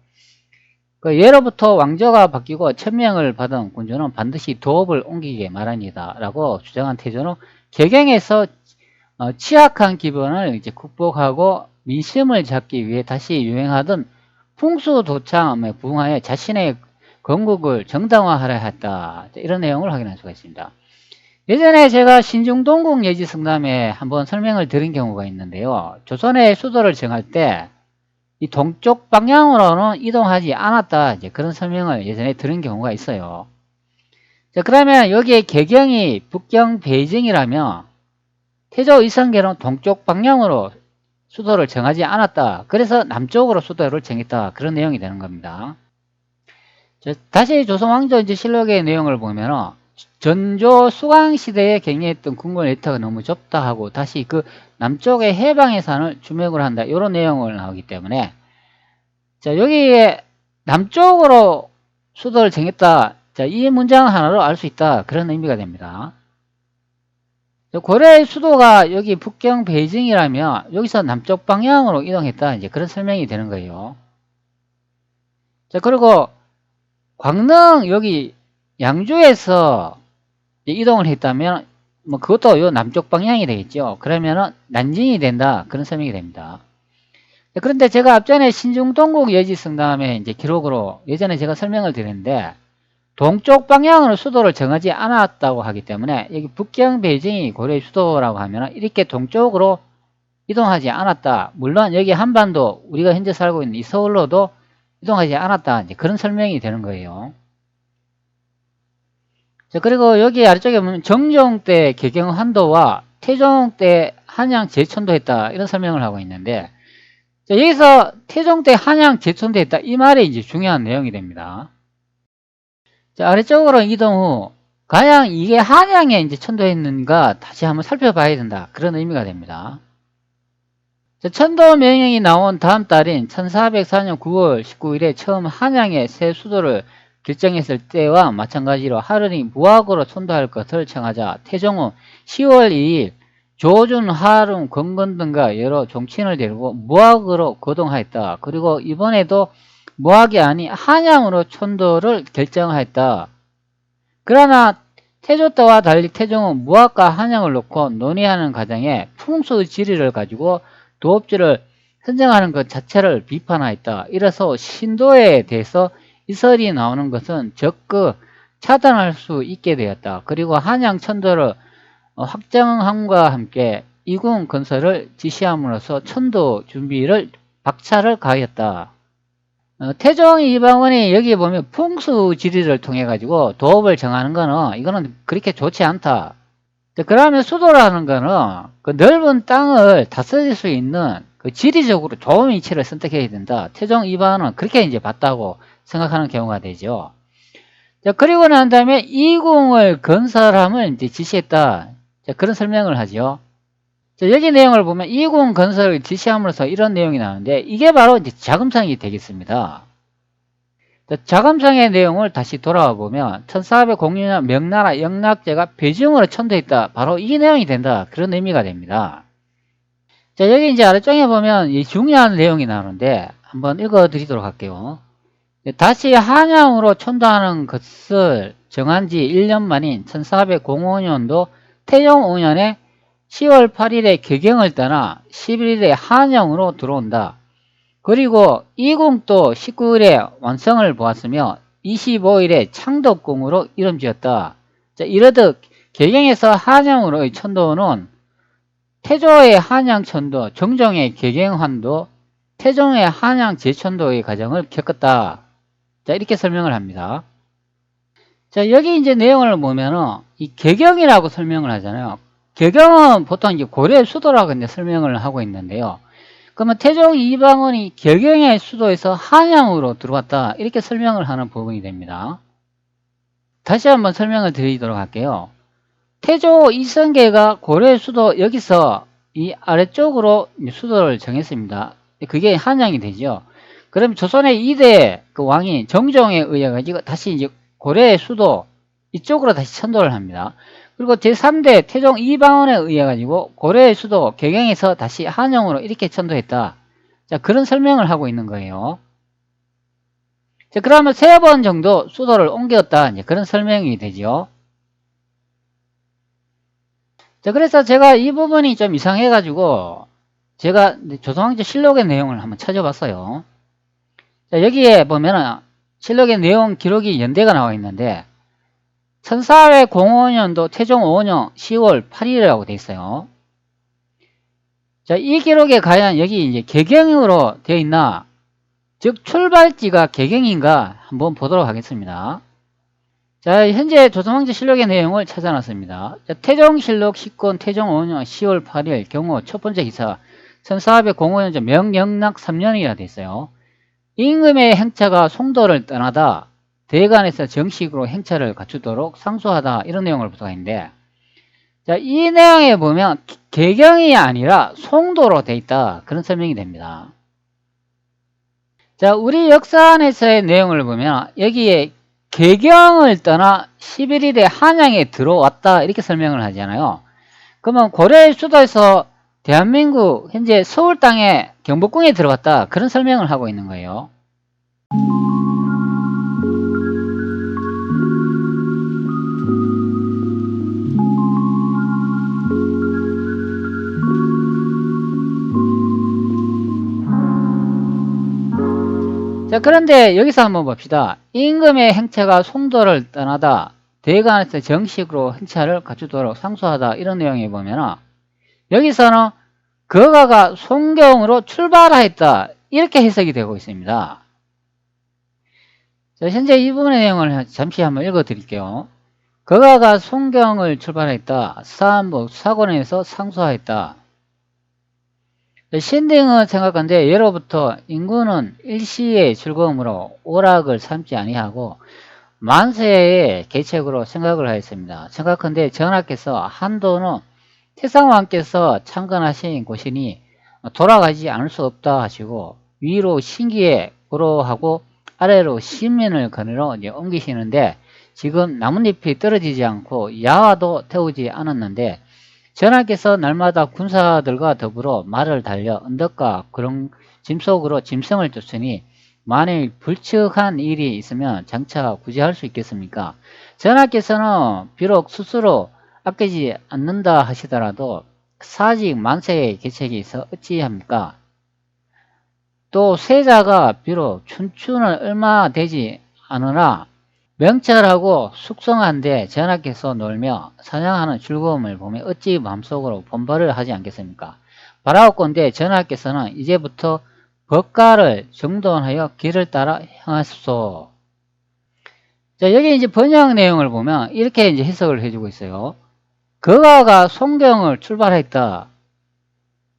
그 예로부터 왕조가 바뀌고 천명을 받은 군주는 반드시 도읍을 옮기게 마련이다 라고 주장한 태조는 개경에서 취약한 기본을 이제 극복하고 민심을 잡기 위해 다시 유행하던 풍수도창에 부응하여 자신의 건국을 정당화하려 했다, 이런 내용을 확인할 수가 있습니다. 예전에 제가 신중동국 예지성남에 한번 설명을 드린 경우가 있는데요. 조선의 수도를 정할 때 이 동쪽 방향으로는 이동하지 않았다, 이제 그런 설명을 예전에 들은 경우가 있어요. 자, 그러면 여기에 개경이 북경 베이징이라면 태조 이성계는 동쪽 방향으로 수도를 정하지 않았다, 그래서 남쪽으로 수도를 정했다, 그런 내용이 되는 겁니다. 자, 다시 조선왕조 이제 실록의 내용을 보면 전조 수광시대에 경영했던 궁궐 네트워크가 너무 좁다 하고 다시 그 남쪽의 해방의 산을 주목을 한다, 이런 내용을 나오기 때문에 자, 여기에 남쪽으로 수도를 정했다, 자, 이 문장 하나로 알 수 있다, 그런 의미가 됩니다. 고려의 수도가 여기 북경 베이징이라면 여기서 남쪽 방향으로 이동했다, 이제 그런 설명이 되는 거예요. 자, 그리고 광릉 여기 양주에서 이동을 했다면 뭐 그것도 요 남쪽 방향이 되겠죠. 그러면은 난징이 된다, 그런 설명이 됩니다. 그런데 제가 앞전에 신중동국 예지성남에 이제 기록으로 예전에 제가 설명을 드렸는데 동쪽 방향으로 수도를 정하지 않았다고 하기 때문에 여기 북경 베이징이 고려의 수도라고 하면 이렇게 동쪽으로 이동하지 않았다. 물론 여기 한반도 우리가 현재 살고 있는 이 서울로도 이동하지 않았다, 이제 그런 설명이 되는 거예요. 자, 그리고 여기 아래쪽에 보면 정종 때 개경 한도와 태종 때 한양 제천도 했다, 이런 설명을 하고 있는데 자, 여기서 태종 때 한양 제천도 했다, 이 말이 이제 중요한 내용이 됩니다. 자, 아래쪽으로 이동 후 과연 이게 한양에 이제 천도했는가 다시 한번 살펴봐야 된다, 그런 의미가 됩니다. 자, 천도 명령이 나온 다음 달인 1404년 9월 19일에 처음 한양에 새 수도를 결정했을 때와 마찬가지로 하루니 무학으로 천도할 것을 청하자 태종 후 10월 2일 조준, 하름, 건건 등과 여러 종친을 데리고 무학으로 거동하였다. 그리고 이번에도 무학이 아닌 한양으로 천도를 결정하였다. 그러나 태조 때와 달리 태종은 무학과 한양을 놓고 논의하는 과정에 풍수지리를 가지고 도읍지를 선정하는 것 자체를 비판하였다. 이래서 신도에 대해서 이설이 나오는 것은 적극 차단할 수 있게 되었다. 그리고 한양 천도를 확정함과 함께 이궁 건설을 지시함으로써 천도 준비를 박차를 가하였다. 태종 이방원이 여기 보면 풍수지리를 통해 가지고 도읍을 정하는 거는 이거는 그렇게 좋지 않다. 그러면 수도라는 거는 그 넓은 땅을 다스릴 수 있는 그 지리적으로 좋은 위치를 선택해야 된다. 태종 이방원은 그렇게 이제 봤다고 생각하는 경우가 되죠. 자, 그리고 난 다음에 이궁을 건설함을 이제 지시했다. 자, 그런 설명을 하죠. 자, 여기 내용을 보면 이군 건설을 지시함으로써 이런 내용이 나오는데 이게 바로 이제 자금상이 되겠습니다. 자, 자금상의 내용을 다시 돌아와 보면 1406년 명나라 영락제가 배중으로 천도했다. 바로 이 내용이 된다. 그런 의미가 됩니다. 자, 여기 이제 아래쪽에 보면 이 중요한 내용이 나오는데 한번 읽어 드리도록 할게요. 다시 한양으로 천도하는 것을 정한 지 1년 만인 1405년도 태종 5년에 10월 8일에 개경을 떠나 11일에 한양으로 들어온다. 그리고 이궁도 19일에 완성을 보았으며 25일에 창덕궁으로 이름 지었다. 자, 이러듯 개경에서 한양으로의 천도는 태조의 한양천도, 정종의 개경환도, 태종의 한양 제천도의 과정을 겪었다. 자, 이렇게 설명을 합니다. 자, 여기 이제 내용을 보면은 이 개경이라고 설명을 하잖아요. 개경은 보통 이제 고려의 수도라고 이제 설명을 하고 있는데요. 그러면 태종 이방원이 개경의 수도에서 한양으로 들어왔다. 이렇게 설명을 하는 부분이 됩니다. 다시 한번 설명을 드리도록 할게요. 태조 이성계가 고려의 수도 여기서 이 아래쪽으로 수도를 정했습니다. 그게 한양이 되죠. 그럼 조선의 2대 그 왕이 정종에 의해 가지고 다시 이제 고려의 수도 이쪽으로 다시 천도를 합니다. 그리고 제3대 태종 이방원에 의해 가지고 고려의 수도 개경에서 다시 한양으로 이렇게 천도했다. 자, 그런 설명을 하고 있는 거예요. 자, 그러면 3번 정도 수도를 옮겼다. 이제 그런 설명이 되죠. 자, 그래서 제가 이 부분이 좀 이상해 가지고 제가 조선왕조 실록의 내용을 한번 찾아봤어요. 자, 여기에 보면은 실록의 내용 기록이 연대가 나와 있는데 1405년도 태종 5년 10월 8일이라고 돼 있어요. 자, 이 기록에 과연 여기 이제 개경으로 되어 있나? 즉 출발지가 개경인가 한번 보도록 하겠습니다. 자, 현재 조선왕조 실록의 내용을 찾아놨습니다. 자, 태종실록 10권 태종 5년 10월 8일 경우 첫 번째 기사 1405년제 명영락 3년이라 돼 있어요. 임금의 행차가 송도를 떠나다 대관에서 정식으로 행차를 갖추도록 상소하다 이런 내용을 보도가 있는데 자, 이 내용에 보면 개경이 아니라 송도로 돼 있다 그런 설명이 됩니다. 자, 우리 역사안에서의 내용을 보면 여기에 개경을 떠나 11일에 한양에 들어왔다 이렇게 설명을 하잖아요. 그러면 고려의 수도에서 대한민국 현재 서울 땅에 경복궁에 들어갔다 그런 설명을 하고 있는 거예요. 자, 그런데 여기서 한번 봅시다. 임금의 행차가 송도를 떠나다 대관에서 정식으로 행차를 갖추도록 상소하다 이런 내용에 보면 여기서는 거가가 송경으로 출발하였다 이렇게 해석이 되고 있습니다. 자, 현재 이 부분의 내용을 잠시 한번 읽어 드릴게요. 거가가 송경을 출발했다. 사안복 사권에서 상소하였다. 신등은 생각한데 예로부터 인구는 일시의 즐거움으로 오락을 삼지 아니하고 만세의 계책으로 생각을 하였습니다. 생각한데 전하께서 한도는 태상왕께서 창건하신 곳이니 돌아가지 않을 수 없다 하시고 위로 신기에 고로하고 아래로 신민을 거느려 이제 옮기시는데 지금 나뭇잎이 떨어지지 않고 야화도 태우지 않았는데 전하께서 날마다 군사들과 더불어 말을 달려 언덕과 그런 짐 속으로 짐승을 쫓으니 만일 불측한 일이 있으면 장차 구제할 수 있겠습니까? 전하께서는 비록 스스로 아끼지 않는다 하시더라도 사직 만세의 계책이 있어 어찌합니까? 또 세자가 비록 춘추는 얼마 되지 않으나 명철하고 숙성한데 전하께서 놀며 사냥하는 즐거움을 보며 어찌 마음속으로 본벌을 하지 않겠습니까? 바라옵건대 전하께서는 이제부터 법가를 정돈하여 길을 따라 행하소서. 자, 여기 이제 번역 내용을 보면 이렇게 이제 해석을 해주고 있어요. 거가가 송경을 출발했다.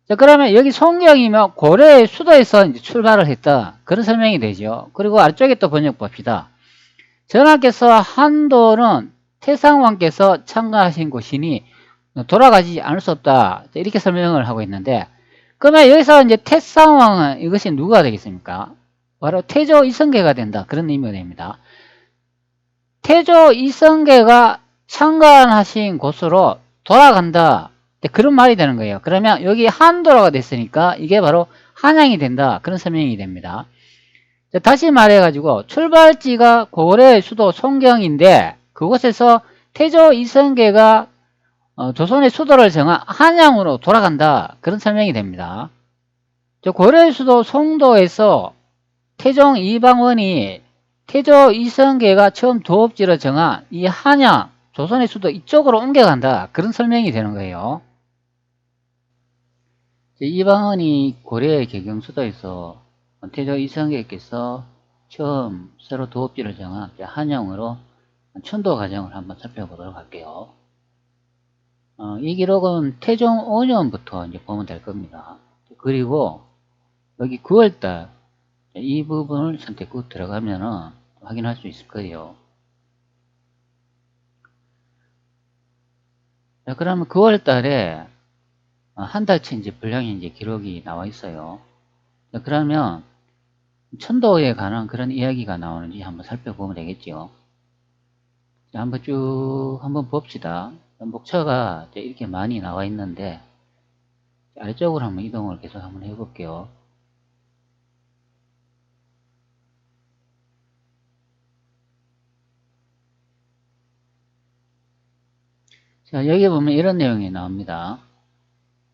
자, 그러면 여기 송경이면 고려의 수도에서 이제 출발을 했다. 그런 설명이 되죠. 그리고 아래쪽에 또 번역 봅시다. 전하께서 한도는 태상왕께서 창건하신 곳이니 돌아가지 않을 수 없다. 이렇게 설명을 하고 있는데, 그러면 여기서 이제 태상왕은 이것이 누가 되겠습니까? 바로 태조 이성계가 된다. 그런 의미가 됩니다. 태조 이성계가 창간하신 곳으로 돌아간다. 그런 말이 되는 거예요. 그러면 여기 한도로가 됐으니까 이게 바로 한양이 된다. 그런 설명이 됩니다. 다시 말해가지고 출발지가 고려의 수도 송경인데 그곳에서 태조 이성계가 조선의 수도를 정한 한양으로 돌아간다. 그런 설명이 됩니다. 고려의 수도 송도에서 태종 이방원이 태조 이성계가 처음 도읍지를 정한 이 한양, 조선의 수도 이쪽으로 옮겨간다. 그런 설명이 되는 거예요. 이방원이 고려의 개경수도에서 태조 이성계께서 처음 새로 도읍지를 정한 한양으로 천도 과정을 한번 살펴보도록 할게요. 이 기록은 태종 5년부터 이제 보면 될 겁니다. 그리고 여기 9월달 이 부분을 선택 들어가면은 확인할 수 있을 거예요. 자, 그러면 9월 달에 한 달치 이제 분량이 이제 기록이 나와 있어요. 자, 그러면 천도에 관한 그런 이야기가 나오는지 한번 살펴보면 되겠죠. 자, 한번 봅시다. 목차가 이렇게 많이 나와 있는데 아래쪽으로 한번 이동을 계속 한번 해볼게요. 자, 여기 보면 이런 내용이 나옵니다.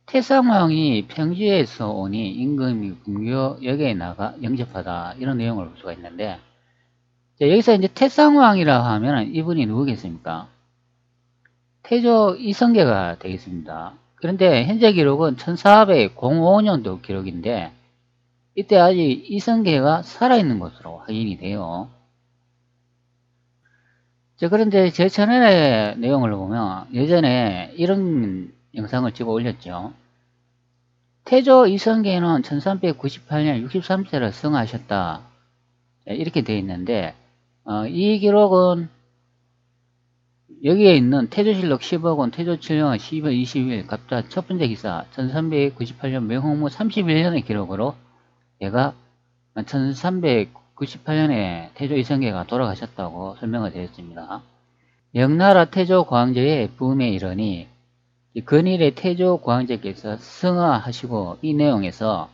태상왕이 평지에서 오니 임금이 궁교역에 나가 영접하다. 이런 내용을 볼 수가 있는데, 자, 여기서 이제 태상왕이라고 하면 이분이 누구겠습니까? 태조 이성계가 되겠습니다. 그런데 현재 기록은 1405년도 기록인데, 이때 아직 이성계가 살아있는 것으로 확인이 돼요. 자, 그런데 제 채널의 내용을 보면 예전에 이런 영상을 찍어 올렸죠. 태조 이성계는 1398년 63세를 승하셨다. 이렇게 되어 있는데 이 기록은 여기에 있는 태조실록 10억원, 태조 7년은 12월 20일 갑자 첫 번째 기사 1398년 명홍무 31년의 기록으로 얘가 1398년에 태조 이성계가 돌아가셨다고 설명을 드렸습니다. 명나라 태조 광제의 부음에 이르니 근일의 태조 고황제께서 승하하시고 이 내용에서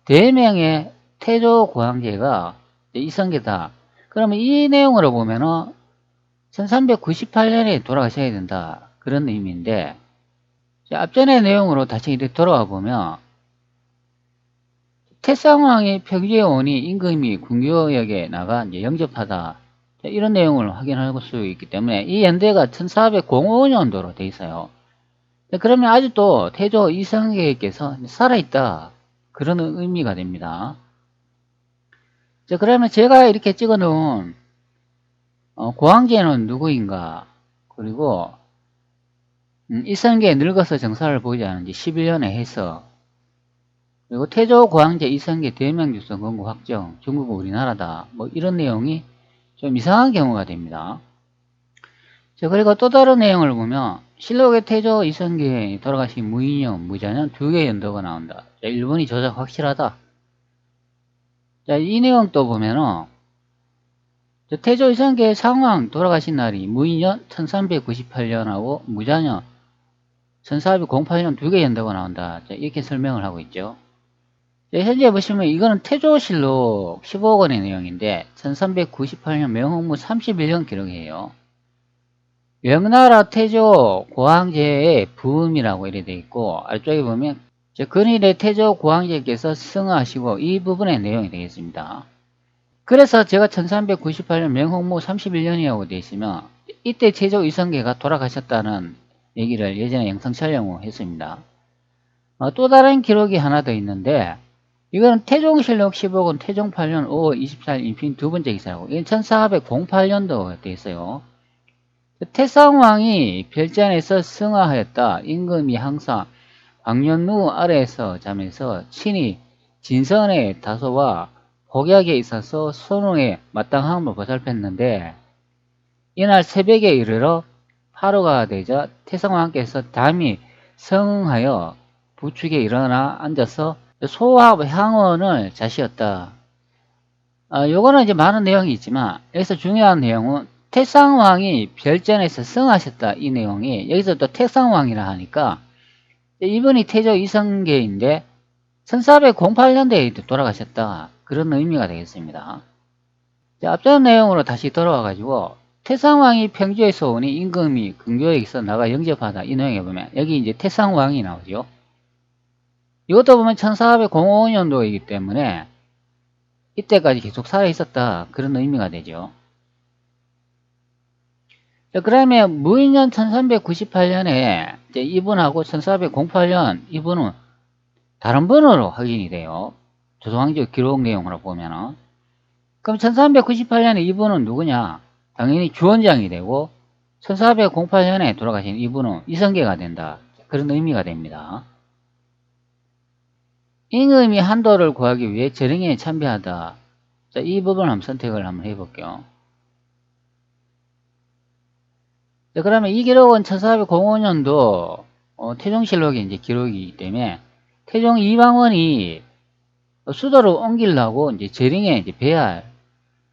대명의 태조 고황제가 이성계다. 그러면 이 내용으로 보면은 1398년에 돌아가셔야 된다. 그런 의미인데 앞전의 내용으로 다시 이렇게 돌아와 보면 태상왕이 평지에 오니 임금이 궁교역에 나가 이제 영접하다. 이런 내용을 확인할 수 있기 때문에 이 연대가 1405년도로 돼 있어요. 그러면 아직도 태조 이성계께서 살아있다. 그런 의미가 됩니다. 자, 그러면 제가 이렇게 찍어 놓은 고황제는 누구인가? 그리고 이성계 늙어서 정사를 보지 않은 지 11년에 해서 그리고 태조 고황제 이성계 대명주성 건국 확정 중국은 우리나라다. 뭐 이런 내용이 좀 이상한 경우가 됩니다. 자, 그리고 또 다른 내용을 보면 실록의 태조 이성계 돌아가신 무인년, 무자년 두 개의 연도가 나온다. 자, 일본이 조작 확실하다. 자, 이 내용 또 보면은 태조 이성계 상왕 돌아가신 날이 무인년 1398년하고 무자년 1408년 두 개의 연도가 나온다. 자, 이렇게 설명을 하고 있죠. 자, 현재 보시면 이거는 태조실록 15권의 내용인데 1398년 명홍무 31년 기록이에요. 명나라 태조 고황제의 부음이라고 이렇게 되어 있고 아래쪽에 보면 근일의 태조 고황제께서 승하하시고 이 부분의 내용이 되겠습니다. 그래서 제가 1398년 명홍무 31년이라고 되어 있으면 이때 태조 이성계가 돌아가셨다는 얘기를 예전에 영상 촬영을 했습니다. 또 다른 기록이 하나 더 있는데 이거는 태종실록 15권 태종 8년 5월 24일 인필 두 번째 기사라고 이건 1408년도 되어 있어요. 태상왕이 별잔에서 승하하였다. 임금이 항상 광년루 아래에서 잠에서 친히 진선의 다소와 복약에 있어서 선웅의 마땅함을 보살폈는데 이날 새벽에 이르러 하루가 되자 태상과 함께해서 담이 성하여 부축에 일어나 앉아서 소와 향원을 자시었다. 요거는 이제 많은 내용이 있지만 여기서 중요한 내용은 태상왕이 별전에서 성하셨다 이 내용이 여기서 또 태상왕이라 하니까 이분이 태조 이성계인데 1408년대에 돌아가셨다 그런 의미가 되겠습니다. 자, 앞전 내용으로 다시 돌아와 가지고 태상왕이 평주에서 오니 임금이 근교에 있어 나가 영접하다 이 내용에 보면 여기 이제 태상왕이 나오죠. 이것도 보면 1405년도이기 때문에 이때까지 계속 살아 있었다 그런 의미가 되죠. 자, 그러면 무인년 1398년에 이제 이분하고 1408년 이분은 다른 번호로 확인이 돼요. 조선왕조 기록 내용으로 보면은. 그럼 1398년에 이분은 누구냐? 당연히 주원장이 되고 1408년에 돌아가신 이분은 이성계가 된다. 그런 의미가 됩니다. 임금이 한도를 구하기 위해 절행에 참배하다. 자, 이 부분을 한번 선택을 한번 해볼게요. 자, 그러면 이 기록은 1405년도 태종실록의 이제 기록이기 때문에 태종 이방원이 수도를 옮기려고 이제 절행에 이제 배할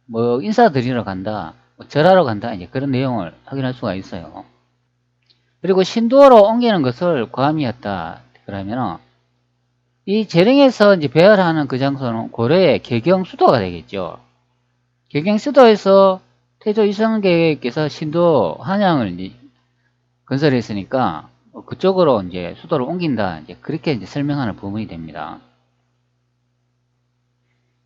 뭐 인사드리러 간다, 뭐 절하러 간다 이제 그런 내용을 확인할 수가 있어요. 그리고 신도로 옮기는 것을 과함이었다. 그러면 이 재령에서 이제 배열하는 그 장소는 고려의 개경 수도가 되겠죠. 개경 수도에서 태조 이성계께서 신도 한양을 이제 건설했으니까 그쪽으로 이제 수도를 옮긴다. 이제 그렇게 이제 설명하는 부분이 됩니다.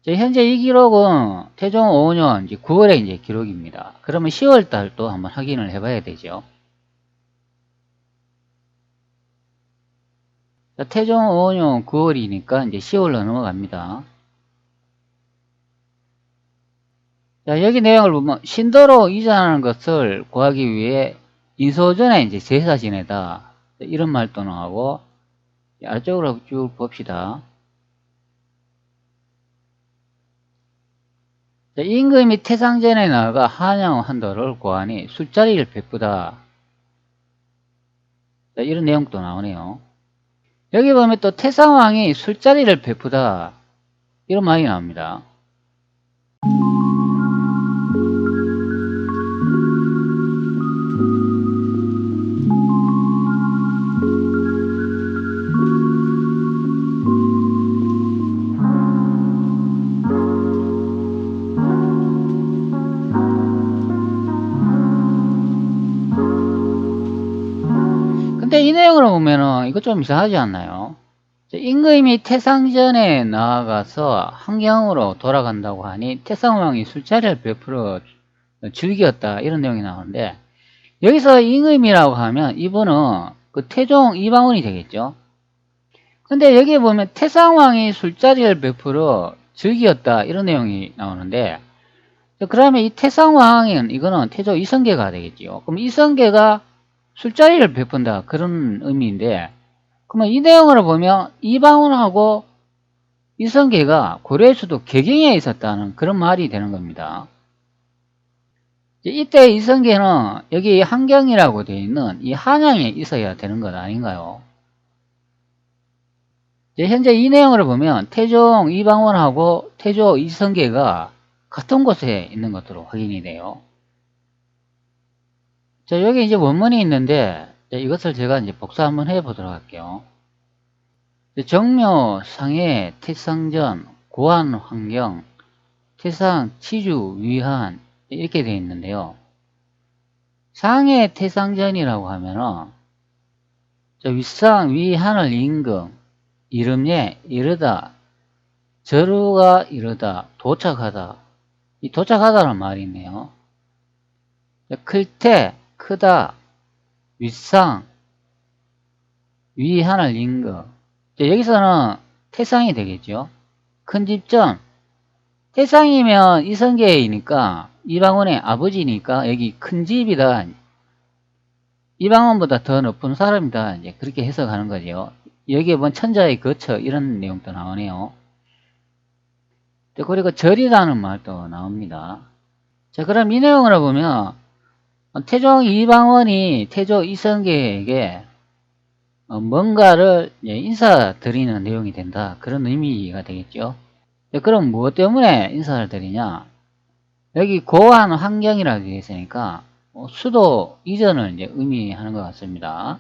현재 이 기록은 태종 5년 이제 9월에 이제 기록입니다. 그러면 10월 달도 한번 확인을 해봐야 되죠. 자, 태종 5년 9월이니까 이제 10월로 넘어갑니다. 자, 여기 내용을 보면 신도로 이전하는 것을 구하기 위해 인소전에 이제 제사 지내다 이런 말도 나오고 아래쪽으로 쭉 봅시다. 자, 임금이 태상전에 나아가 한양 한도를 구하니 술자리를 베푸다. 자, 이런 내용도 나오네요. 여기 보면 또 태상왕이 술자리를 베푸다 이런 말이 나옵니다. 근데 이 내용으로 보면은 이거 좀 이상하지 않나요? 임금이 태상전에 나아가서 한경으로 돌아간다고 하니 태상왕이 술자리를 베풀어 즐겼다 이런 내용이 나오는데 여기서 임금이라고 하면 이분은 그 태종 이방원이 되겠죠. 근데 여기 보면 태상왕이 술자리를 베풀어 즐겼다 이런 내용이 나오는데 그러면 이 태상왕은 이거는 태조 이성계가 되겠죠. 그럼 이성계가 술자리를 베푼다 그런 의미인데 그러면 이 내용으로 보면 이방원하고 이성계가 고려의 수도 개경에 있었다는 그런 말이 되는 겁니다. 이때 이성계는 여기 한경이라고 되어 있는 이 한양에 있어야 되는 것 아닌가요? 현재 이 내용으로 보면 태종 이방원하고 태조 이성계가 같은 곳에 있는 것으로 확인이 돼요. 자, 여기 이제 원문이 있는데 이것을 제가 이제 복사 한번 해 보도록 할게요. 정묘, 상해, 태상전, 고안, 환경, 태상, 치주, 위한 이렇게 되어 있는데요. 상해 태상전이라고 하면은 윗상, 위하늘, 임금, 이름예, 이르다, 저루가 이르다, 도착하다. 이 도착하다는 말이 있네요. 클때, 크다, 윗상, 위하늘, 임금. 여기서는 태상이 되겠죠. 큰 집전. 태상이면 이성계이니까 이방원의 아버지니까 여기 큰 집이다. 이방원보다 더 높은 사람이다. 이제 그렇게 해석하는 거죠. 여기에 보면 천자의 거처 이런 내용도 나오네요. 그리고 절이라는 말도 나옵니다. 자, 그럼 이 내용으로 보면 태종 이방원이 태조 이성계에게 뭔가를 인사드리는 내용이 된다. 그런 의미가 되겠죠. 그럼 무엇 때문에 인사를 드리냐? 여기 고한 환경이라고 되어 있으니까 수도 이전을 이제 의미하는 것 같습니다.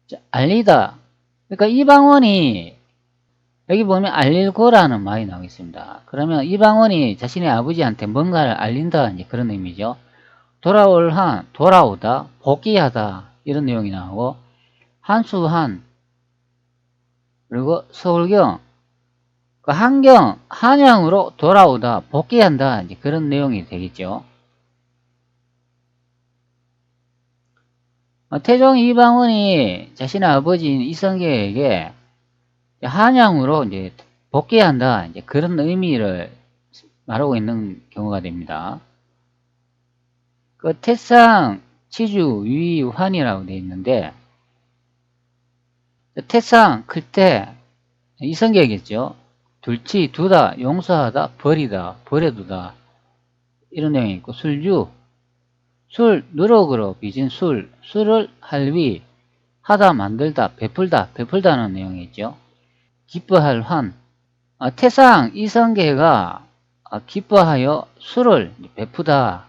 자, 알리다. 그러니까 이방원이 여기 보면 알릴고라는 말이 나오겠습니다. 그러면 이방원이 자신의 아버지한테 뭔가를 알린다 이제 그런 의미죠. 돌아올 한, 돌아오다, 복귀하다 이런 내용이 나오고 한수한 그리고 서울경 그 한경, 한양으로 돌아오다, 복귀한다 이제 그런 내용이 되겠죠. 태종 이방원이 자신의 아버지인 이성계에게 한양으로 이제 복귀한다 이제 그런 의미를 말하고 있는 경우가 됩니다. 그 태상, 치주, 위, 환이라고 되어 있는데 태상 클 때 이성계겠죠. 둘치, 두다, 용서하다, 버리다, 버려두다 이런 내용이 있고 술주, 술, 누룩으로 빚은 술, 술을 할위, 하다, 만들다, 베풀다, 베풀다는 내용이 있죠. 기뻐할 환, 태상 이성계가 기뻐하여 술을 베푸다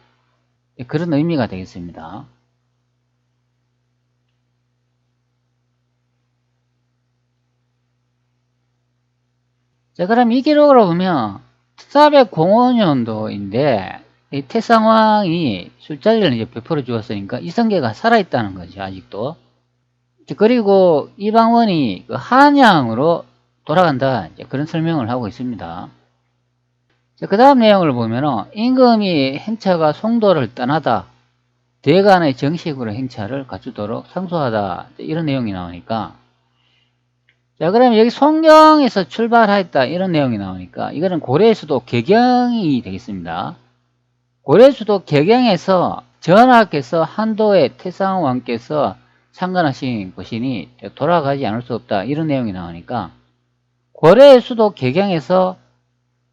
그런 의미가 되겠습니다. 자, 그럼 이 기록으로 보면 405년도인데 이 태상왕이 술자리를 이제 베풀어 주었으니까 이성계가 살아있다는 거죠. 아직도. 그리고 이방원이 그 한양으로 돌아간다 이제 그런 설명을 하고 있습니다. 그 다음 내용을 보면 임금이 행차가 송도를 떠나다 대간의 정식으로 행차를 갖추도록 상소하다 이런 내용이 나오니까 자 그러면 여기 송경에서 출발하였다 이런 내용이 나오니까 이거는 고려의 수도 개경이 되겠습니다. 고려의 수도 개경에서 전하께서 한도의 태상왕께서 창건하신 것이니 돌아가지 않을 수 없다 이런 내용이 나오니까 고려의 수도 개경에서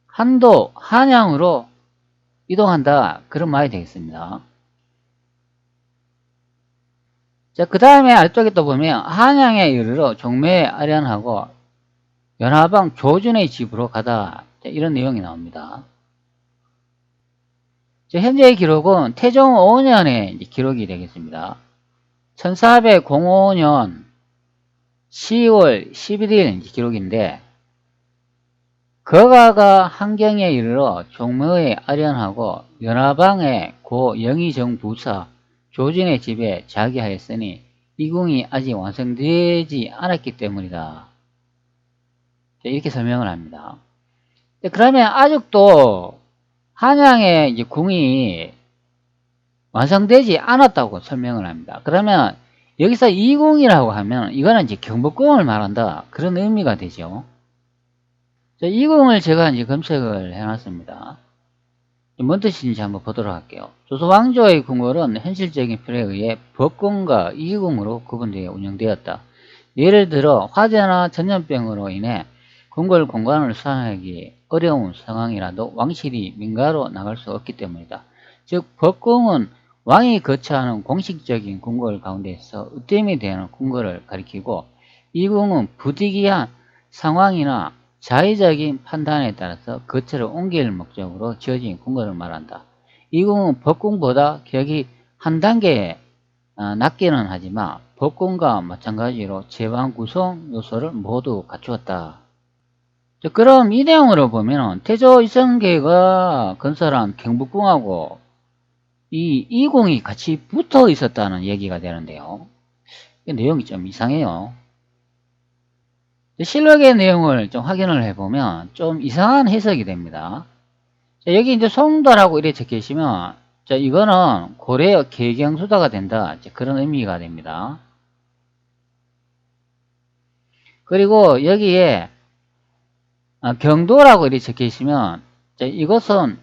한도 한양으로 이동한다 그런 말이 되겠습니다. 자, 그 다음에 아래쪽에 또 보면 한양에 이르러 종묘에 아련하고 연하방 조준의 집으로 가다 이런 내용이 나옵니다. 자, 현재의 기록은 태종 5년의 기록이 되겠습니다. 1405년 10월 11일 기록인데 거가가 한경에 이르러 종묘에 아련하고 연하방의 고 영의정 부사 조진의 집에 자기하였으니 이궁이 아직 완성되지 않았기 때문이다. 이렇게 설명을 합니다. 그러면 아직도 한양의 이제 궁이 완성되지 않았다고 설명을 합니다. 그러면 여기서 이궁이라고 하면 이거는 이제 경복궁을 말한다 그런 의미가 되죠. 이궁을 제가 이제 검색을 해놨습니다. 뭔 뜻인지 한번 보도록 할게요. 조선왕조의 궁궐은 현실적인 필요에 의해 법궁과 이궁으로 구분되어 운영되었다. 예를 들어 화재나 전염병으로 인해 궁궐 공간을 수행하기 어려운 상황이라도 왕실이 민가로 나갈 수 없기 때문이다. 즉 법궁은 왕이 거처하는 공식적인 궁궐 가운데서 으뜸이 되는 궁궐을 가리키고 이궁은 부득이한 상황이나 자의적인 판단에 따라서 거처를 옮길 목적으로 지어진 궁궐을 말한다. 이 궁은 법궁보다 격이 한 단계 낮기는 하지만 법궁과 마찬가지로 제왕 구성 요소를 모두 갖추었다. 그럼 이 내용으로 보면 태조 이성계가 건설한 경복궁하고 이 이궁이 같이 붙어 있었다는 얘기가 되는데요. 이 내용이 좀 이상해요. 실록의 내용을 좀 확인을 해보면 좀 이상한 해석이 됩니다. 자, 여기 이제 송도라고 이렇게 적혀 있으면 자, 이거는 고려의 개경수도가 된다. 그런 의미가 됩니다. 그리고 여기에 경도라고 이렇게 적혀 있으면 자, 이것은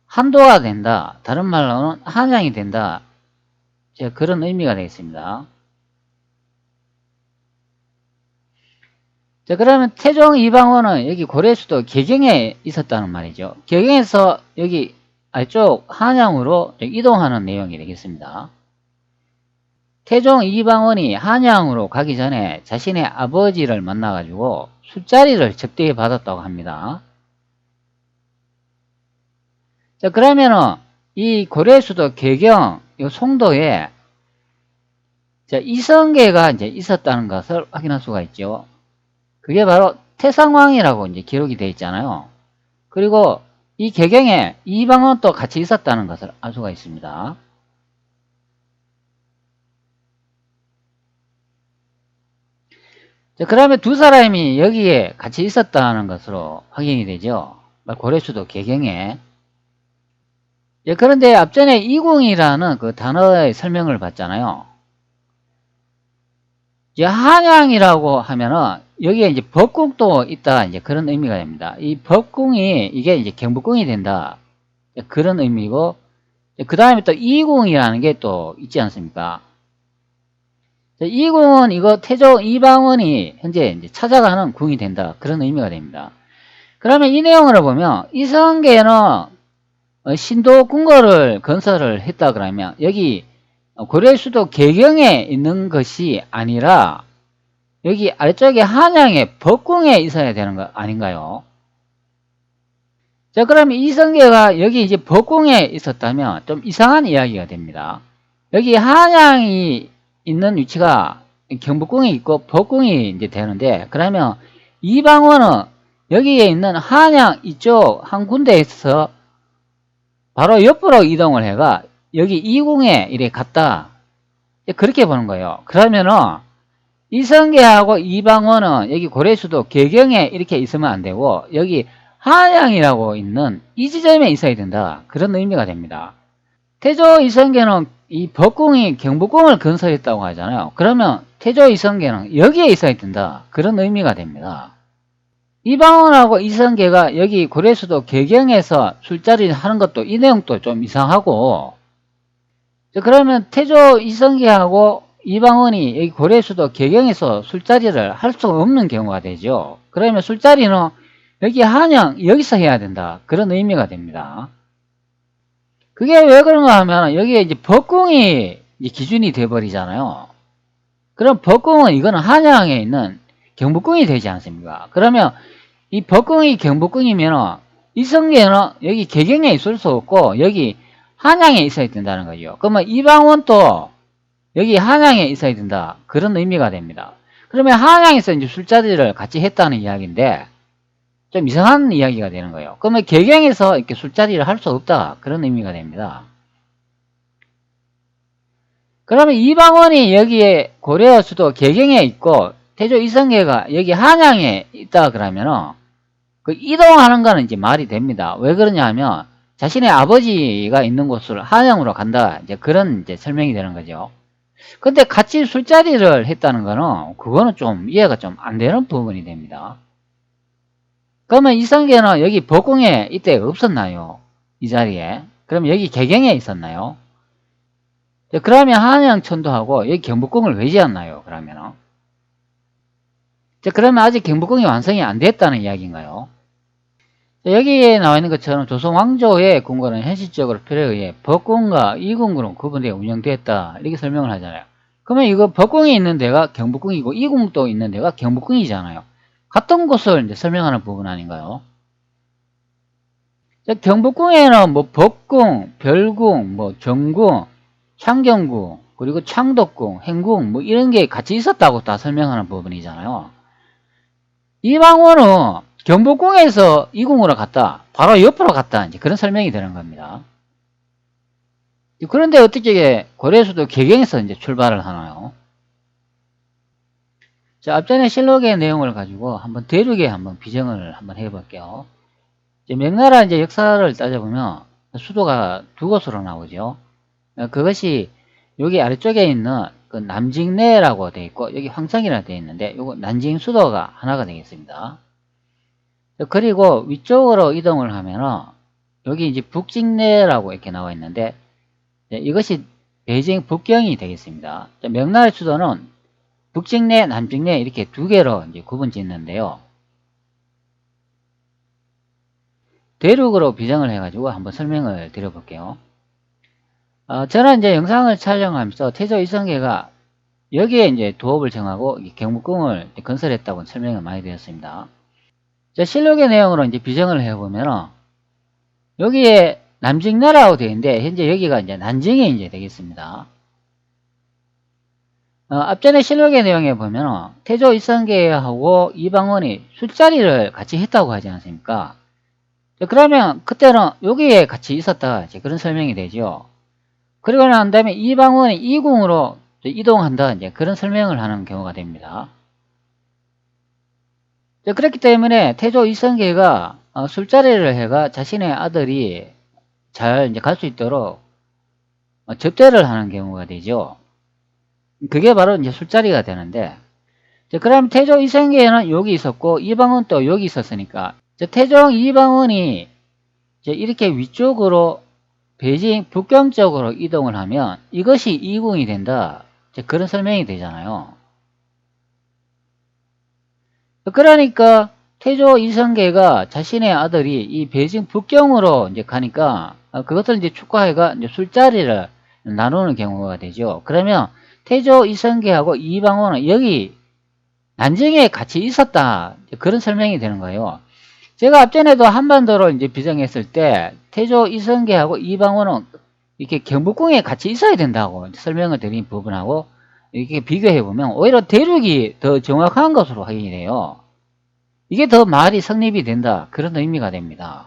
한도가 된다. 다른 말로는 한양이 된다. 자, 그런 의미가 되겠습니다. 자, 그러면 태종 이방원은 여기 고려의 수도 개경에 있었다는 말이죠. 개경에서 여기 아래쪽 한양으로 이동하는 내용이 되겠습니다. 태종 이방원이 한양으로 가기 전에 자신의 아버지를 만나가지고 술자리를 접대해 받았다고 합니다. 자, 그러면은 이 고려의 수도 개경, 이 송도에 자, 이성계가 이제 있었다는 것을 확인할 수가 있죠. 그게 바로 태상왕이라고 이제 기록이 되어 있잖아요. 그리고 이 개경에 이방원도 같이 있었다는 것을 알 수가 있습니다. 자, 그러면 두 사람이 여기에 같이 있었다는 것으로 확인이 되죠. 고려수도 개경에. 예, 그런데 앞전에 이궁이라는 그 단어의 설명을 봤잖아요. 이제 한양이라고 하면은 여기에 이제 법궁도 있다, 이제 그런 의미가 됩니다. 이 법궁이 이게 이제 경복궁이 된다, 그런 의미고, 그 다음에 또 이궁이라는 게 또 있지 않습니까? 이궁은 이거 태종 이방원이 현재 이제 찾아가는 궁이 된다, 그런 의미가 됩니다. 그러면 이 내용을 보면 이성계는 신도 궁궐을 건설을 했다 그러면 여기 고려의 수도 개경에 있는 것이 아니라 여기 아래쪽에 한양에 법궁에 있어야 되는 거 아닌가요? 자, 그러면 이성계가 여기 이제 법궁에 있었다면 좀 이상한 이야기가 됩니다. 여기 한양이 있는 위치가 경복궁이 있고 법궁이 이제 되는데, 그러면 이방원은 여기에 있는 한양 이쪽 한 군데에서 바로 옆으로 이동을 해가 여기 이궁에 이렇게 갔다, 그렇게 보는 거예요. 그러면은 이성계하고 이방원은 여기 고려수도 개경에 이렇게 있으면 안 되고 여기 한양이라고 있는 이 지점에 있어야 된다, 그런 의미가 됩니다. 태조 이성계는 이 법궁이 경복궁을 건설했다고 하잖아요. 그러면 태조 이성계는 여기에 있어야 된다, 그런 의미가 됩니다. 이방원하고 이성계가 여기 고려수도 개경에서 술자리 하는 것도 이 내용도 좀 이상하고, 그러면 태조 이성계하고 이방원이 여기 고려수도 개경에서 술자리를 할 수 없는 경우가 되죠. 그러면 술자리는 여기 한양 여기서 해야 된다, 그런 의미가 됩니다. 그게 왜 그런가 하면 여기에 이제 법궁이 이제 기준이 돼 버리잖아요. 그럼 법궁은 이거는 한양에 있는 경복궁이 되지 않습니까? 그러면 이 법궁이 경복궁이면 이성계는 여기 개경에 있을 수 없고 여기 한양에 있어야 된다는 거죠. 그러면 이방원도 여기 한양에 있어야 된다, 그런 의미가 됩니다. 그러면 한양에서 이제 술자리를 같이 했다는 이야기인데 좀 이상한 이야기가 되는 거예요. 그러면 개경에서 이렇게 술자리를 할 수 없다, 그런 의미가 됩니다. 그러면 이방원이 여기에 고려 수도 개경에 있고 태조 이성계가 여기 한양에 있다 그러면은 그 이동하는 거는 이제 말이 됩니다. 왜 그러냐 하면 자신의 아버지가 있는 곳을 한양으로 간다, 이제 그런 이제 설명이 되는 거죠. 근데 같이 술자리를 했다는 거는 그거는 좀 이해가 좀 안 되는 부분이 됩니다. 그러면 이성계는 여기 법궁에 이때 없었나요? 이 자리에. 그럼 여기 개경에 있었나요? 그러면 한양천도하고 여기 경복궁을 왜 지었나요? 그러면은. 그러면 아직 경복궁이 완성이 안 됐다는 이야기인가요? 여기에 나와 있는 것처럼 조선 왕조의 궁궐은 현실적으로 필요에 의해 법궁과 이궁으로 구분되어 운영되었다, 이렇게 설명을 하잖아요. 그러면 이거 법궁이 있는 데가 경복궁이고 이궁도 있는 데가 경복궁이잖아요. 같은 곳을 이제 설명하는 부분 아닌가요? 경복궁에는 뭐 법궁, 별궁, 뭐 정궁, 창경궁, 그리고 창덕궁, 행궁 뭐 이런 게 같이 있었다고 다 설명하는 부분이잖아요. 이방원은 경복궁에서 이궁으로 갔다, 바로 옆으로 갔다, 이제 그런 설명이 되는 겁니다. 그런데 어떻게 고려수도 개경에서 이제 출발을 하나요? 자, 앞전에 실록의 내용을 가지고 한번 대륙에 한번 비정을 한번 해볼게요. 명나라 이제 역사를 따져보면 수도가 두 곳으로 나오죠. 그것이 여기 아래쪽에 있는 그 남직내라고 되어 있고 여기 황성이라고 되어 있는데 요거 난징 수도가 하나가 되겠습니다. 그리고 위쪽으로 이동을 하면은 여기 이제 북직내라고 이렇게 나와 있는데 이것이 베이징 북경이 되겠습니다. 명나라 수도는 북직내, 남직내 이렇게 두 개로 이제 구분 짓는데요. 대륙으로 비정을 해가지고 한번 설명을 드려볼게요. 저는 이제 영상을 촬영하면서 태조 이성계가 여기에 이제 도읍을 정하고 경복궁을 건설했다고 설명을 많이 드렸습니다. 실록의 내용으로 이제 비정을 해보면 여기에 남직나라고 되어 있는데 현재 여기가 이제 난징이 이제 되겠습니다. 앞전에 실록의 내용에 보면 태조 이성계하고 이방원이 술자리를 같이 했다고 하지 않습니까? 그러면 그때는 여기에 같이 있었다 이제 그런 설명이 되죠. 그리고 난 다음에 이방원이 이궁으로 이동한다 이제 그런 설명을 하는 경우가 됩니다. 그렇기 때문에 태조 이성계가 술자리를 해가 자신의 아들이 잘 이제 갈 수 있도록 접대를 하는 경우가 되죠. 그게 바로 이제 술자리가 되는데, 그럼 태조 이성계는 여기 있었고 이방원 또 여기 있었으니까 태종 이방원이 이렇게 위쪽으로 베이징 북경 쪽으로 이동을 하면 이것이 이궁이 된다. 그런 설명이 되잖아요. 그러니까 태조 이성계가 자신의 아들이 이 베이징 북경으로 이제 가니까 그것을 이제 축하해가 이제 술자리를 나누는 경우가 되죠. 그러면 태조 이성계하고 이방원은 여기 난징에 같이 있었다. 그런 설명이 되는 거예요. 제가 앞전에도 한반도로 이제 비정했을 때 태조 이성계하고 이방원은 이렇게 경복궁에 같이 있어야 된다고 설명을 드린 부분하고 이렇게 비교해 보면 오히려 대륙이 더 정확한 것으로 확인이 돼요. 이게 더 말이 성립이 된다. 그런 의미가 됩니다.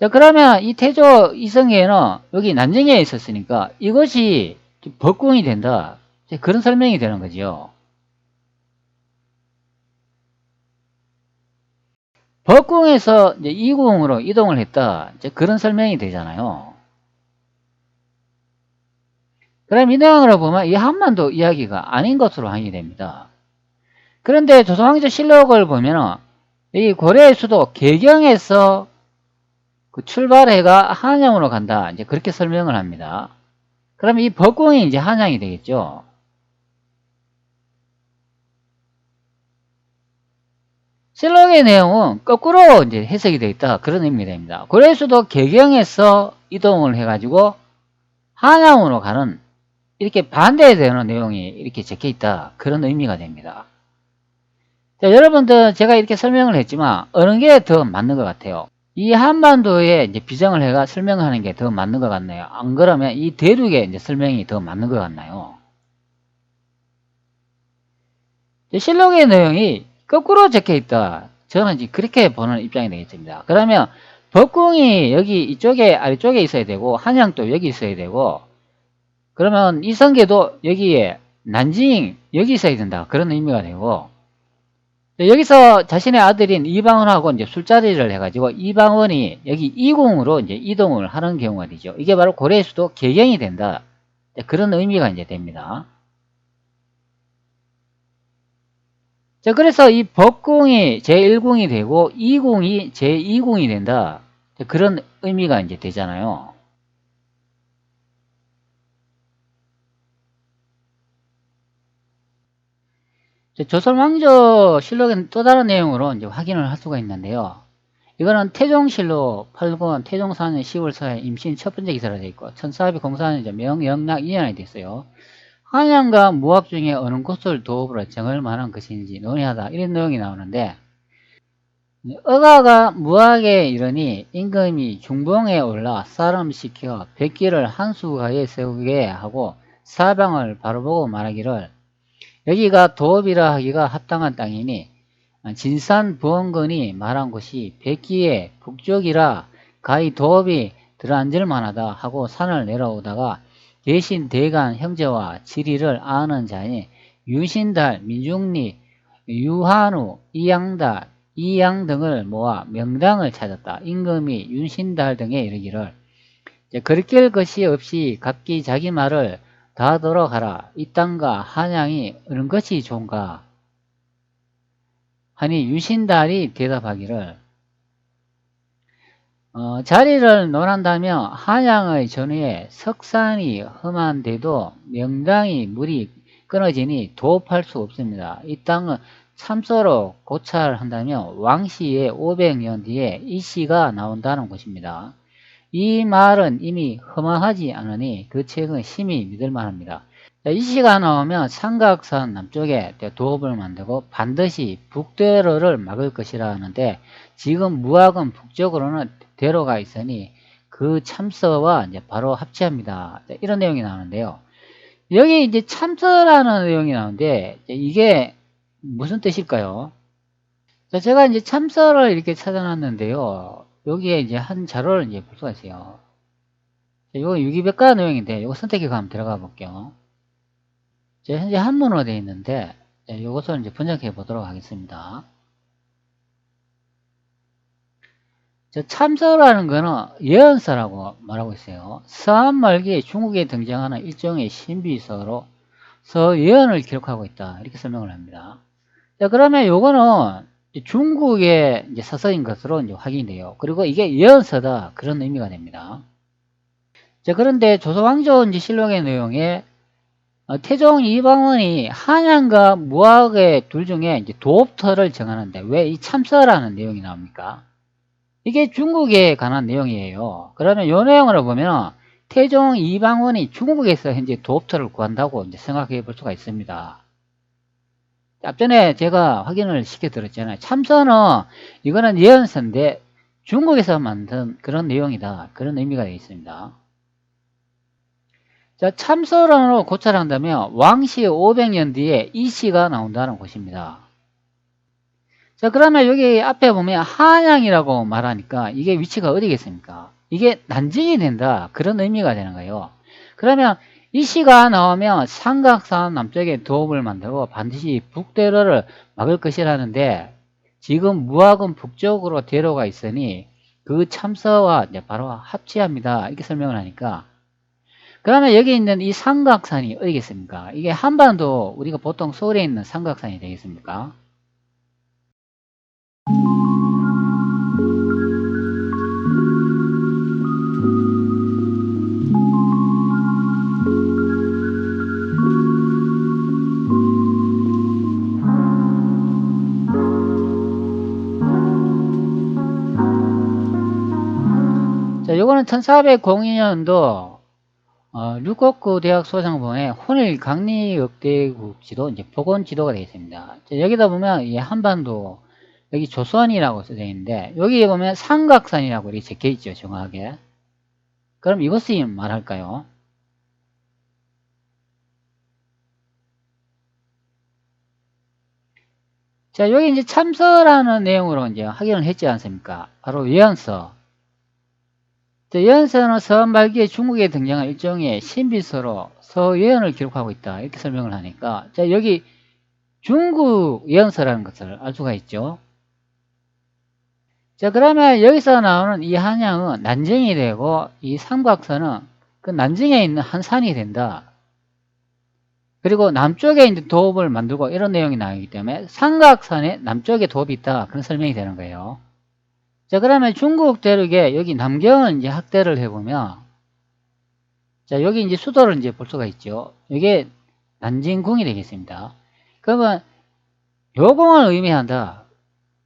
자, 그러면 이 태조 이성계는 여기 난징에 있었으니까 이것이 법궁이 된다. 그런 설명이 되는 거죠. 법궁에서 이제 이궁으로 이동을 했다. 그런 설명이 되잖아요. 그럼 이 내용으로 보면 이 한반도 이야기가 아닌 것으로 확인이 됩니다. 그런데 조선왕조 실록을 보면 이 고려의 수도 개경에서 출발해가 한양으로 간다. 이제 그렇게 설명을 합니다. 그럼 이 법궁이 이제 한양이 되겠죠. 실록의 내용은 거꾸로 이제 해석이 되어 있다. 그런 의미가 됩니다. 고려의 수도 개경에서 이동을 해가지고 한양으로 가는 이렇게 반대되는 내용이 이렇게 적혀 있다. 그런 의미가 됩니다. 자, 여러분들 제가 이렇게 설명을 했지만 어느 게 더 맞는 것 같아요? 이 한반도에 이제 비정을 해가 설명하는 게 더 맞는 것 같나요? 안 그러면 이 대륙에 이제 설명이 더 맞는 것 같나요? 실록의 내용이 거꾸로 적혀 있다. 저는 이제 그렇게 보는 입장이 되겠습니다. 그러면 법궁이 여기 이쪽에 아래쪽에 있어야 되고 한양도 여기 있어야 되고 그러면 이성계도 여기에 난징 여기 있어야 된다. 그런 의미가 되고 여기서 자신의 아들인 이방원하고 이제 술자리를 해가지고 이방원이 여기 이궁으로 이제 이동을 하는 경우가 되죠. 이게 바로 고려의 수도 개경이 된다. 그런 의미가 이제 됩니다. 자, 그래서 이 법궁이 제1궁이 되고 이궁이 제2궁이 된다. 그런 의미가 이제 되잖아요. 조선왕조 실록의 또 다른 내용으로 이제 확인을 할 수가 있는데요. 이거는 태종실록 8권 태종 4년 10월 4일 임신 첫 번째 기사로 되어 있고 1404년 명영락 2년에 되어 있어요. 한양과 무학 중에 어느 곳을 도읍으로 정할 만한 것인지 논의하다 이런 내용이 나오는데 어가가 무학에 이르니 임금이 중봉에 올라 사람 시켜 백기를 한수가에 세우게 하고 사방을 바라보고 말하기를 여기가 도읍이라 하기가 합당한 땅이니 진산부원근이 말한 곳이 백기의 북쪽이라 가히 도읍이 들어앉을 만하다 하고 산을 내려오다가 대신 대간 형제와 지리를 아는 자니 유신달, 민중리, 유한우, 이양달, 이양 등을 모아 명당을 찾았다. 임금이 윤신달 등에 이르기를 거리낄 것이 없이 각기 자기 말을 다 하도록 하라. 이 땅과 한양이 어느 것이 좋은가 하니 유신달이 대답하기를 자리를 논한다면 한양의 전후에 석산이 험한데도 명당이 물이 끊어지니 도읍할 수 없습니다. 이 땅은 참서로 고찰한다면 왕시의 500년 뒤에 이씨가 나온다는 것입니다. 이 말은 이미 허망하지 않으니 그 책은 심히 믿을만합니다. 이씨가 나오면 삼각산 남쪽에 도읍을 만들고 반드시 북대로를 막을 것이라 하는데, 지금 무학은 북쪽으로는 대로가 있으니 그 참서와 이제 바로 합치합니다. 이런 내용이 나오는데요. 여기 이제 참서라는 내용이 나오는데 이게 무슨 뜻일까요? 자, 제가 이제 참서를 이렇게 찾아놨는데요. 여기에 이제 한 자료를 이제 볼 수가 있어요. 이거 유기백과 내용인데 이거 선택해 가면 들어가 볼게요. 현재 한문으로 되어 있는데 이것을 이제 번역해 보도록 하겠습니다. 참서라는 거는 예언서라고 말하고 있어요. 서한 말기에 중국에 등장하는 일종의 신비서로 서예언을 기록하고 있다, 이렇게 설명을 합니다. 자, 그러면 요거는 중국의 이제 서서인 것으로 이제 확인이 돼요. 그리고 이게 예언서다, 그런 의미가 됩니다. 자, 그런데 조선왕조 이제 실록의 내용에 태종 이방원이 한양과 무학의 둘 중에 이제 도읍터를 정하는데 왜 이 참서라는 내용이 나옵니까? 이게 중국에 관한 내용이에요. 그러면 이 내용을 보면 태종 이방원이 중국에서 현재 도읍터를 구한다고 이제 생각해 볼 수가 있습니다. 앞전에 제가 확인을 시켜드렸잖아요. 참서는 이거는 예언서인데 중국에서 만든 그런 내용이다, 그런 의미가 되어 있습니다. 자, 참서론으로 고찰한다면 왕시 500년 뒤에 이씨가 나온다는 것입니다. 자, 그러면 여기 앞에 보면 한양이라고 말하니까 이게 위치가 어디겠습니까? 이게 난징이 된다, 그런 의미가 되는 거예요. 그러면 이씨가 나오면 삼각산 남쪽에 도읍을 만들고 반드시 북대로를 막을 것이라는데, 지금 무학은 북쪽으로 대로가 있으니 그 참서와 이제 바로 합치합니다, 이렇게 설명을 하니까, 그러면 여기 있는 이 삼각산이 어디겠습니까? 이게 한반도, 우리가 보통 서울에 있는 삼각산이 되겠습니까? 자, 요거는 1402년도 류곡구 대학 소장본의 혼일 강리역대국 지도, 이제 복원 지도가 되어 있습니다. 자, 여기다 보면 이 한반도, 여기 조선이라고 써져 있는데 여기에 보면 삼각산이라고 이렇게 적혀 있죠, 정확하게. 그럼 이것이 말할까요? 자, 여기 이제 참서라는 내용으로 이제 확인을 했지 않습니까? 바로 예언서. 자, 예언서는 서한 말기에 중국에 등장한 일종의 신비서로 서예언을 기록하고 있다, 이렇게 설명을 하니까, 자, 여기 중국 예언서라는 것을 알 수가 있죠. 자, 그러면 여기서 나오는 이 한양은 난징이 되고 이 삼각선은 그 난징에 있는 한 산이 된다. 그리고 남쪽에 이제 도읍을 만들고 이런 내용이 나오기 때문에 삼각산에 남쪽에 도읍이 있다, 그런 설명이 되는 거예요. 자, 그러면 중국 대륙에 여기 남경을 이제 확대를 해보면, 자, 여기 이제 수도를 이제 볼 수가 있죠. 이게 난징궁이 되겠습니다. 그러면 요공을 의미한다,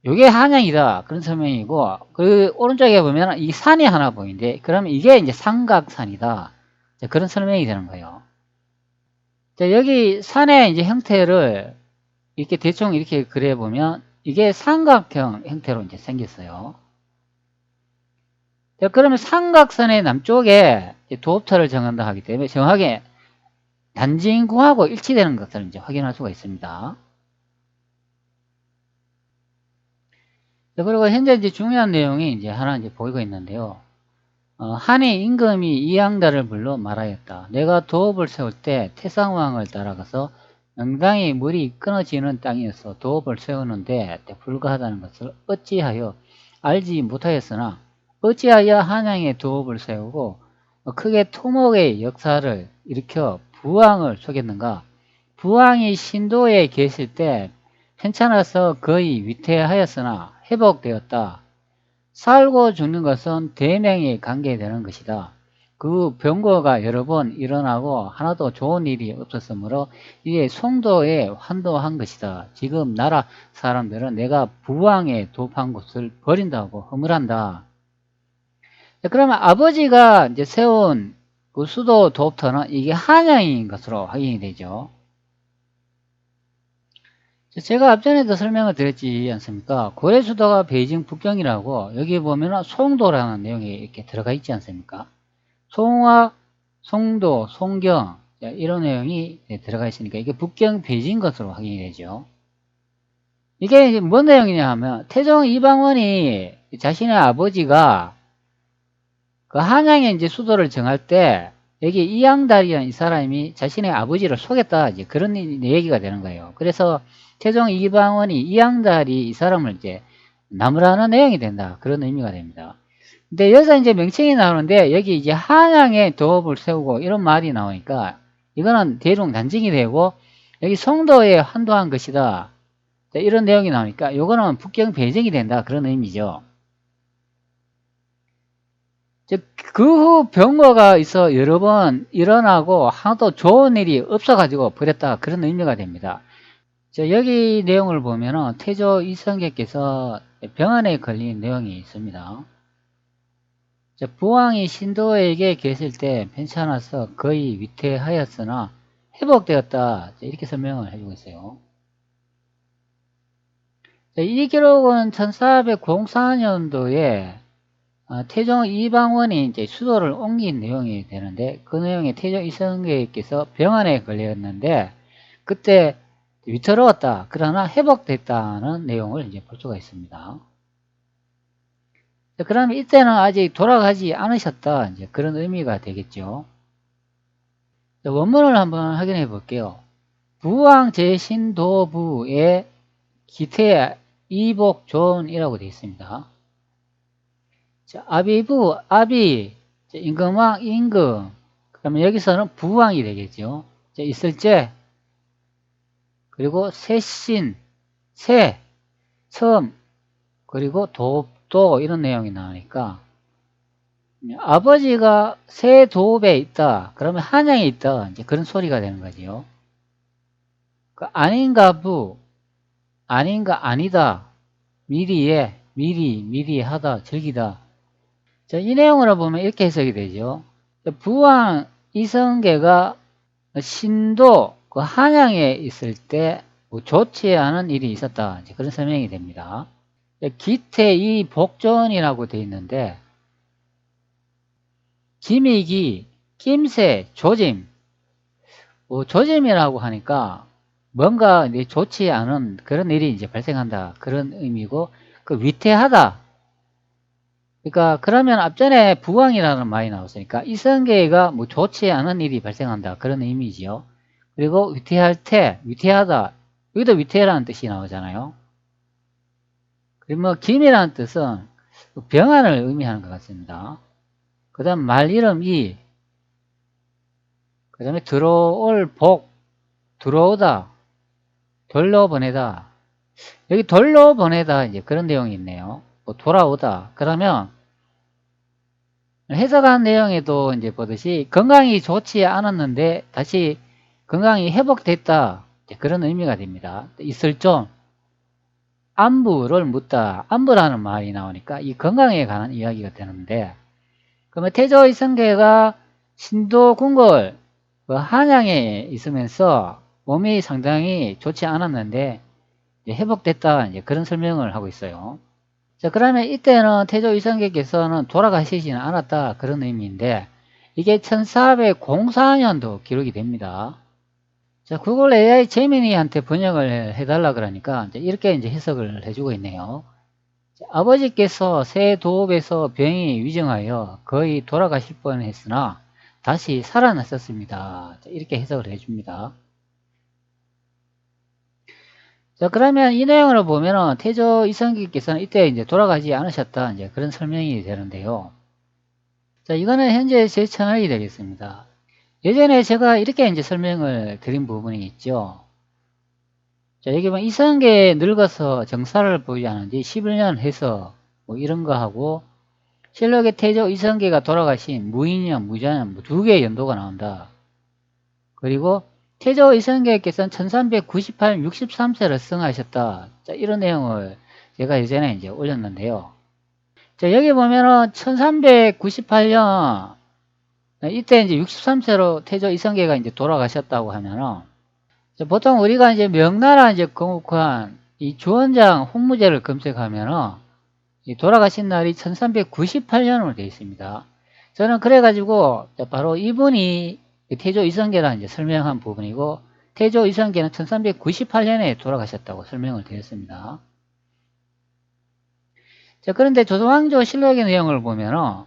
요게 한양이다, 그런 설명이고, 그 오른쪽에 보면 이 산이 하나 보이는데 그러면 이게 이제 삼각산이다, 자, 그런 설명이 되는 거예요. 자, 여기 산의 이제 형태를 이렇게 대충 이렇게 그려보면 이게 삼각형 형태로 이제 생겼어요. 자, 그러면 삼각선의 남쪽에 도읍터를 정한다 하기 때문에 정확하게 난징궁하고 일치되는 것을 이제 확인할 수가 있습니다. 자, 그리고 현재 이제 중요한 내용이 이제 하나 이제 보이고 있는데요. 한의 임금이 이양다를 불러 말하였다. 내가 도읍을 세울 때 태상왕을 따라가서 명당이 물이 끊어지는 땅이어서 도읍을 세우는데 불가하다는 것을 어찌하여 알지 못하였으나 어찌하여 한양에 도읍을 세우고 크게 토목의 역사를 일으켜 부왕을 속였는가? 부왕이 신도에 계실 때 편찮아서 거의 위태하였으나 회복되었다. 살고 죽는 것은 대명이 관계되는 것이다. 그 병거가 여러 번 일어나고 하나도 좋은 일이 없었으므로 이게 송도에 환도한 것이다. 지금 나라 사람들은 내가 부왕에 도읍한 곳을 버린다고 허물한다. 그러면 아버지가 이제 세운 그 수도 도읍터는 이게 한양인 것으로 확인이 되죠. 제가 앞전에도 설명을 드렸지 않습니까? 고려 수도가 베이징 북경이라고 여기 보면 송도라는 내용이 이렇게 들어가 있지 않습니까? 송화, 송도, 송경 이런 내용이 들어가 있으니까 이게 북경 베이징 것으로 확인이 되죠. 이게 뭔 내용이냐 하면 태종 이방원이 자신의 아버지가 그 한양에 이제 수도를 정할 때 여기 이양달이라는 이 사람이 자신의 아버지를 속였다 이제 그런 얘기가 되는 거예요. 그래서 태종 이방원이 이양달이 이 사람을 이제 나무라는 내용이 된다 그런 의미가 됩니다. 근데 여기서 이제 명칭이 나오는데 여기 이제 한양에 도읍을 세우고 이런 말이 나오니까 이거는 대중 단증이 되고 여기 송도에 환도한 것이다 이런 내용이 나오니까 이거는 북경 배정이 된다 그런 의미죠. 그 후 병거가 있어 여러 번 일어나고 하나도 좋은 일이 없어가지고 버렸다 그런 의미가 됩니다. 여기 내용을 보면 태조 이성계께서 병안에 걸린 내용이 있습니다. 부왕이 신도에게 계실 때 괜찮아서 거의 위태하였으나 회복되었다 이렇게 설명을 해주고 있어요. 이 기록은 1404년도에 태종 이방원이 이제 수도를 옮긴 내용이 되는데 그 내용에 태종 이성계께서 병안에 걸렸는데 그때 위태로웠다 그러나 회복됐다는 내용을 이제 볼 수가 있습니다. 그러면 이때는 아직 돌아가지 않으셨다 이제 그런 의미가 되겠죠. 원문을 한번 확인해 볼게요. 부왕 제신도부의 기태 이복존이라고 되어 있습니다. 아비부, 아비, 임금왕, 임금. 그러면 여기서는 부왕이 되겠죠. 있을제, 그리고 세신, 세, 섬, 그리고 도읍도 이런 내용이 나오니까 아버지가 새 도읍에 있다. 그러면 한양에 있다. 이제 그런 소리가 되는 거죠. 아닌가 부, 아닌가 아니다. 미리에, 미리 하다, 즐기다. 이 내용으로 보면 이렇게 해석이 되죠. 부왕 이성계가 신도 그 한양에 있을 때 뭐 좋지 않은 일이 있었다. 이제 그런 설명이 됩니다. 기태이 복존이라고 되어 있는데 기미기, 낌새, 조짐. 뭐 조짐이라고 하니까 뭔가 좋지 않은 그런 일이 이제 발생한다. 그런 의미고 그 위태하다. 그러니까 그러면 앞전에 부왕이라는 말이 나왔으니까 이성계가 뭐 좋지 않은 일이 발생한다 그런 의미지요. 그리고 위태할 때 위태하다 여기도 위태라는 뜻이 나오잖아요. 그리고 뭐 김이라는 뜻은 병안을 의미하는 것 같습니다. 그 다음 말 이름 이, 그 다음에 들어올 복, 들어오다, 돌려 보내다. 여기 돌려 보내다 이제 그런 내용이 있네요. 뭐 돌아오다. 그러면 해석한 내용에도 이제 보듯이 건강이 좋지 않았는데 다시 건강이 회복됐다. 그런 의미가 됩니다. 있을 좀 안부를 묻다. 안부라는 말이 나오니까 이 건강에 관한 이야기가 되는데 그러면 태조 이성계가 신도 궁궐 그 한양에 있으면서 몸이 상당히 좋지 않았는데 이제 회복됐다. 이제 그런 설명을 하고 있어요. 자, 그러면 이때는 태조 이성계께서는 돌아가시지는 않았다. 그런 의미인데, 이게 1404년도 기록이 됩니다. 자, 구글 AI 제미니한테 번역을 해달라 그러니까, 이렇게 이제 해석을 해주고 있네요. 자, 아버지께서 새 도읍에서 병이 위중하여 거의 돌아가실 뻔 했으나, 다시 살아나셨습니다. 자, 이렇게 해석을 해줍니다. 자, 그러면 이 내용으로 보면은 태조 이성계께서는 이때 이제 돌아가지 않으셨다. 이제 그런 설명이 되는데요. 자, 이거는 현재 제 채널이 되겠습니다. 예전에 제가 이렇게 이제 설명을 드린 부분이 있죠. 자, 여기 보면 이성계 늙어서 정사를 보지 않은 지 11년 해서 뭐 이런 거 하고 실록에 태조 이성계가 돌아가신 무인년, 무자년 두 개의 연도가 나온다. 그리고 태조 이성계께서는 1398년 63세를 승하하셨다. 자, 이런 내용을 제가 예전에 이제 올렸는데요. 자, 여기 보면은 1398년 이때 이제 63세로 태조 이성계가 이제 돌아가셨다고 하면은 보통 우리가 이제 명나라 이제 건국한 이 주원장 홍무제를 검색하면은 이 돌아가신 날이 1398년으로 되어 있습니다. 저는 그래가지고 바로 이분이 태조 이성계라 이제 설명한 부분이고, 태조 이성계는 1398년에 돌아가셨다고 설명을 드렸습니다. 자, 그런데 조선왕조 실록의 내용을 보면은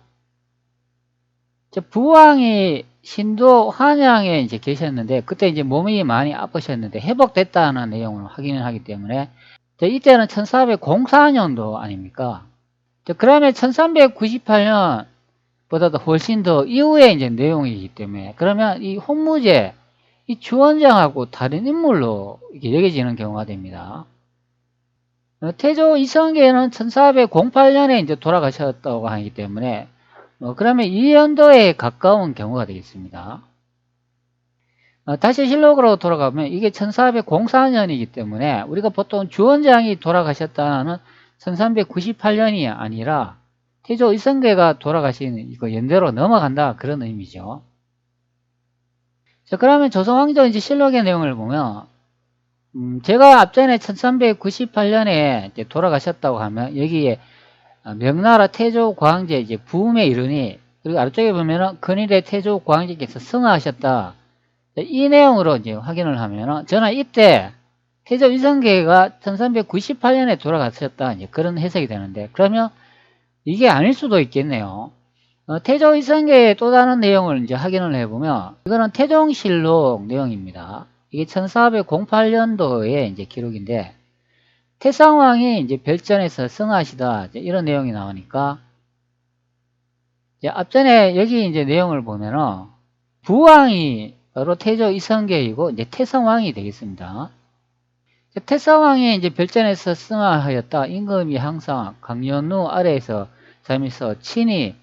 부왕이 신도 한양에 이제 계셨는데, 그때 이제 몸이 많이 아프셨는데 회복됐다는 내용을 확인을 하기 때문에, 이때는 1404년도 아닙니까? 그러면 1398년보다도 훨씬 더 이후에 이제 내용이기 때문에, 그러면 이 홍무제, 이 주원장하고 다른 인물로 이렇게 여겨지는 경우가 됩니다. 태조 이성계는 1408년에 이제 돌아가셨다고 하기 때문에, 그러면 이 연도에 가까운 경우가 되겠습니다. 다시 실록으로 돌아가면 이게 1404년이기 때문에 우리가 보통 주원장이 돌아가셨다는 1398년이 아니라 태조 이성계가 돌아가신 이거 연대로 넘어간다, 그런 의미죠. 자, 그러면 조선왕조 이제 실록의 내용을 보면 제가 앞전에 1398년에 이제 돌아가셨다고 하면 여기에 명나라 태조 광제 이제 부음에 이르니, 그리고 아래쪽에 보면은 근일의 태조 광제께서 승하하셨다, 이 내용으로 이제 확인을 하면은 저는 이때 태조 이성계가 1398년에 돌아가셨다, 이제 그런 해석이 되는데, 그러면 이게 아닐 수도 있겠네요. 태조 이성계의 또 다른 내용을 이제 확인을 해보면, 이거는 태종실록 내용입니다. 이게 1408년도에 이제 기록인데, 태상왕이 이제 별전에서 승하시다, 이런 내용이 나오니까, 이제 앞전에 여기 이제 내용을 보면은, 부왕이 바로 태조 이성계이고, 이제 태성왕이 되겠습니다. 태성왕이 이제 별전에서 승하하였다. 임금이 항상 강연루 아래에서 잠에서 친히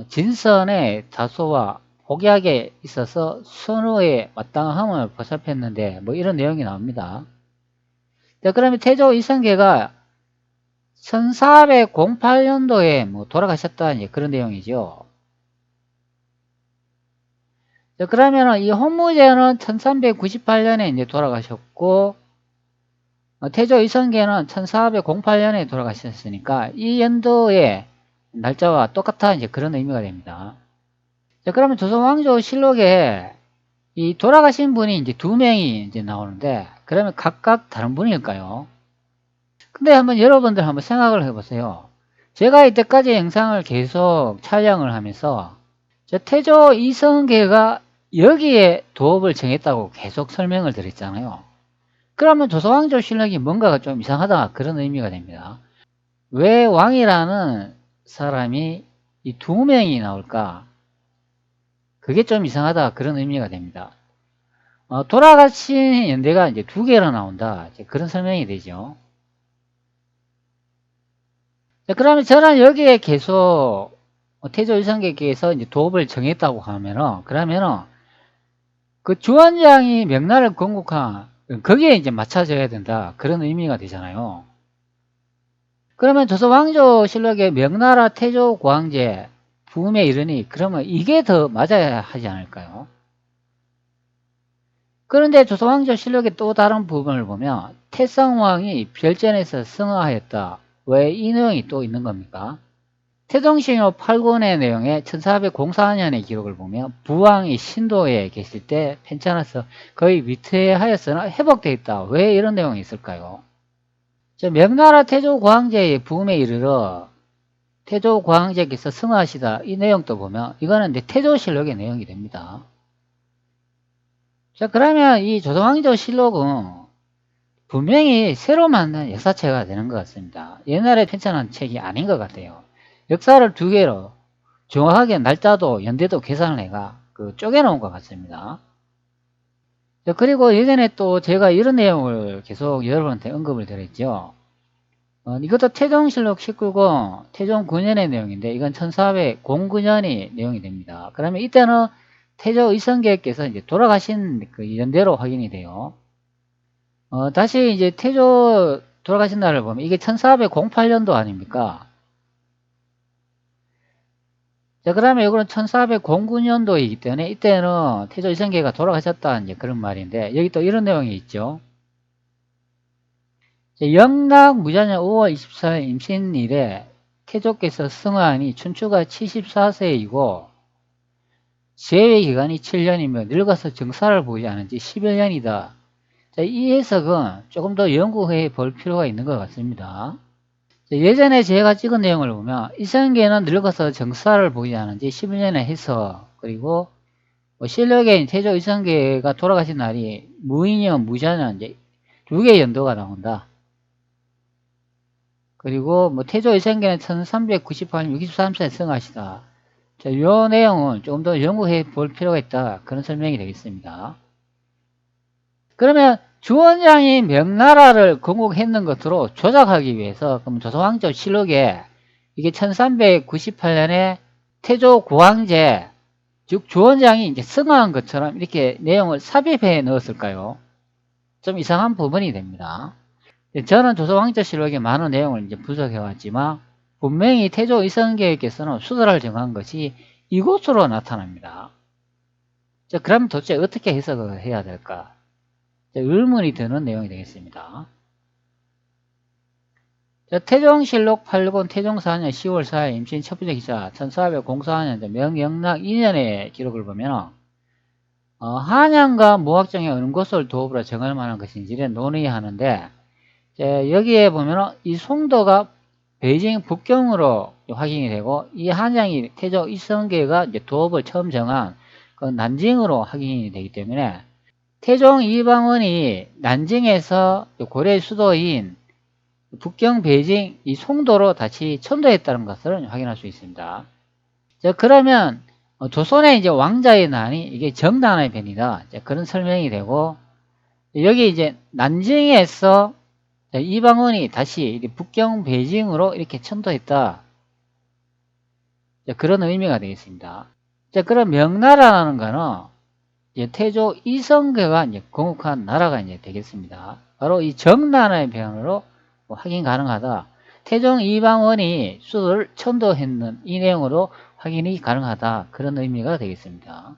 진선의 다소와 복약에 있어서 순우의 마땅함을 보살폈는데, 뭐 이런 내용이 나옵니다. 자, 그러면 태조 이성계가 1408년도에 뭐 돌아가셨다, 이제 그런 내용이죠. 자, 그러면 이 홍무제는 1398년에 이제 돌아가셨고, 태조 이성계는 1408년에 돌아가셨으니까 이 연도의 날짜와 똑같아, 이제 그런 의미가 됩니다. 자, 그러면 조선왕조 실록에 이 돌아가신 분이 이제 두 명이 이제 나오는데, 그러면 각각 다른 분일까요? 근데 한번 여러분들 한번 생각을 해보세요. 제가 이때까지 영상을 계속 촬영을 하면서 태조 이성계가 여기에 도읍을 정했다고 계속 설명을 드렸잖아요. 그러면 조선왕조 실록이 뭔가가 좀 이상하다, 그런 의미가 됩니다. 왜 왕이라는 사람이 이 두 명이 나올까? 그게 좀 이상하다, 그런 의미가 됩니다. 돌아가신 연대가 이제 두 개로 나온다, 이제 그런 설명이 되죠. 자, 그러면 저는 여기에 계속 태조 이성계께서 이제 도읍을 정했다고 하면은, 그러면은 그 주원장이 명나라를 건국한 거기에 이제 맞춰져야 된다, 그런 의미가 되잖아요. 그러면 조선왕조 실록에 명나라 태조 광제 부음에 이르니, 그러면 이게 더 맞아야 하지 않을까요? 그런데 조선왕조 실록의 또 다른 부분을 보면 태성왕이 별전에서 승하하였다, 왜 이 내용이 또 있는 겁니까? 태종신호 8권의 내용에 1404년의 기록을 보면 부왕이 신도에 계실 때 편찮아서 거의 위태하였으나 회복되어 있다, 왜 이런 내용이 있을까요? 명나라 태조광제의 부음에 이르러 태조광제께서 승하하시다, 이 내용도 보면 이거는 이제 태조실록의 내용이 됩니다. 자, 그러면 이 조선왕조 실록은 분명히 새로 만든 역사책가 되는 것 같습니다. 옛날에 편찬한 책이 아닌 것 같아요. 역사를 두 개로 정확하게 날짜도 연대도 계산을 해가 쪼개놓은 것 같습니다. 그리고 예전에 또 제가 이런 내용을 계속 여러분한테 언급을 드렸죠. 이것도 태종실록 19권 태종 9년의 내용인데 이건 1409년이 내용이 됩니다. 그러면 이때는 태조 이성계께서 이제 돌아가신 그 연대로 확인이 돼요. 다시 이제 태조 돌아가신 날을 보면 이게 1408년도 아닙니까? 자, 그러면 이거는 1409년도이기 때문에 이때는 태조 이성계가 돌아가셨다 이제 그런 말인데 여기 또 이런 내용이 있죠. 영락 무자년 5월 24일 임신일에 태조께서 승하하니 춘추가 74세이고 제외 기간이 7년이며 늙어서 정사를 보지 않은 지 11년이다. 자, 이 해석은 조금 더 연구해 볼 필요가 있는 것 같습니다. 자, 예전에 제가 찍은 내용을 보면 이성계는 늙어서 정사를 보지 않은 지 11년의 해석, 그리고 실록에 태조 이성계가 돌아가신 날이 무인년 무자년 이제 두 개의 연도가 나온다. 그리고 태조 이성계는 1398년 63세에 승하시다. 자, 이 내용은 조금 더 연구해 볼 필요가 있다. 그런 설명이 되겠습니다. 그러면 주원장이 명나라를 건국했는 것으로 조작하기 위해서 그럼 조선왕조 실록에 이게 1398년에 태조 구황제 즉 주원장이 이제 승하한 것처럼 이렇게 내용을 삽입해 넣었을까요? 좀 이상한 부분이 됩니다. 저는 조선왕조실록에 많은 내용을 이제 분석해 왔지만 분명히 태조 이성계께서는 수도를 정한 것이 이곳으로 나타납니다. 자, 그럼 도대체 어떻게 해석을 해야 될까? 자, 의문이 드는 내용이 되겠습니다. 자, 태종실록 8권 태종 4년 10월 4일 임신 첫 번째 기사 1404년 명영락 2년의 기록을 보면 한양과 무학정에 어느 곳을 도읍으로 정할 만한 것인지를 논의하는데 여기에 보면 이 송도가 베이징 북경으로 확인이 되고 이 한양이 태조 이성계가 이제 도읍을 처음 정한 그 난징으로 확인이 되기 때문에 태종 이방원이 난징에서 고려의 수도인 북경 베이징 이 송도로 다시 천도했다는 것을 확인할 수 있습니다. 자, 그러면 조선의 이제 왕자의 난이 이게 정난의 변이다. 그런 설명이 되고 여기 이제 난징에서 이방원이 다시 북경 베이징으로 이렇게 천도했다. 그런 의미가 되겠습니다. 자, 그럼 명나라라는 거는 이제 태조 이성계가 이제 건국한 나라가 이제 되겠습니다. 바로 이 정난의 변으로 확인 가능하다. 태종 이방원이 수도를 천도했는 이 내용으로 확인이 가능하다. 그런 의미가 되겠습니다.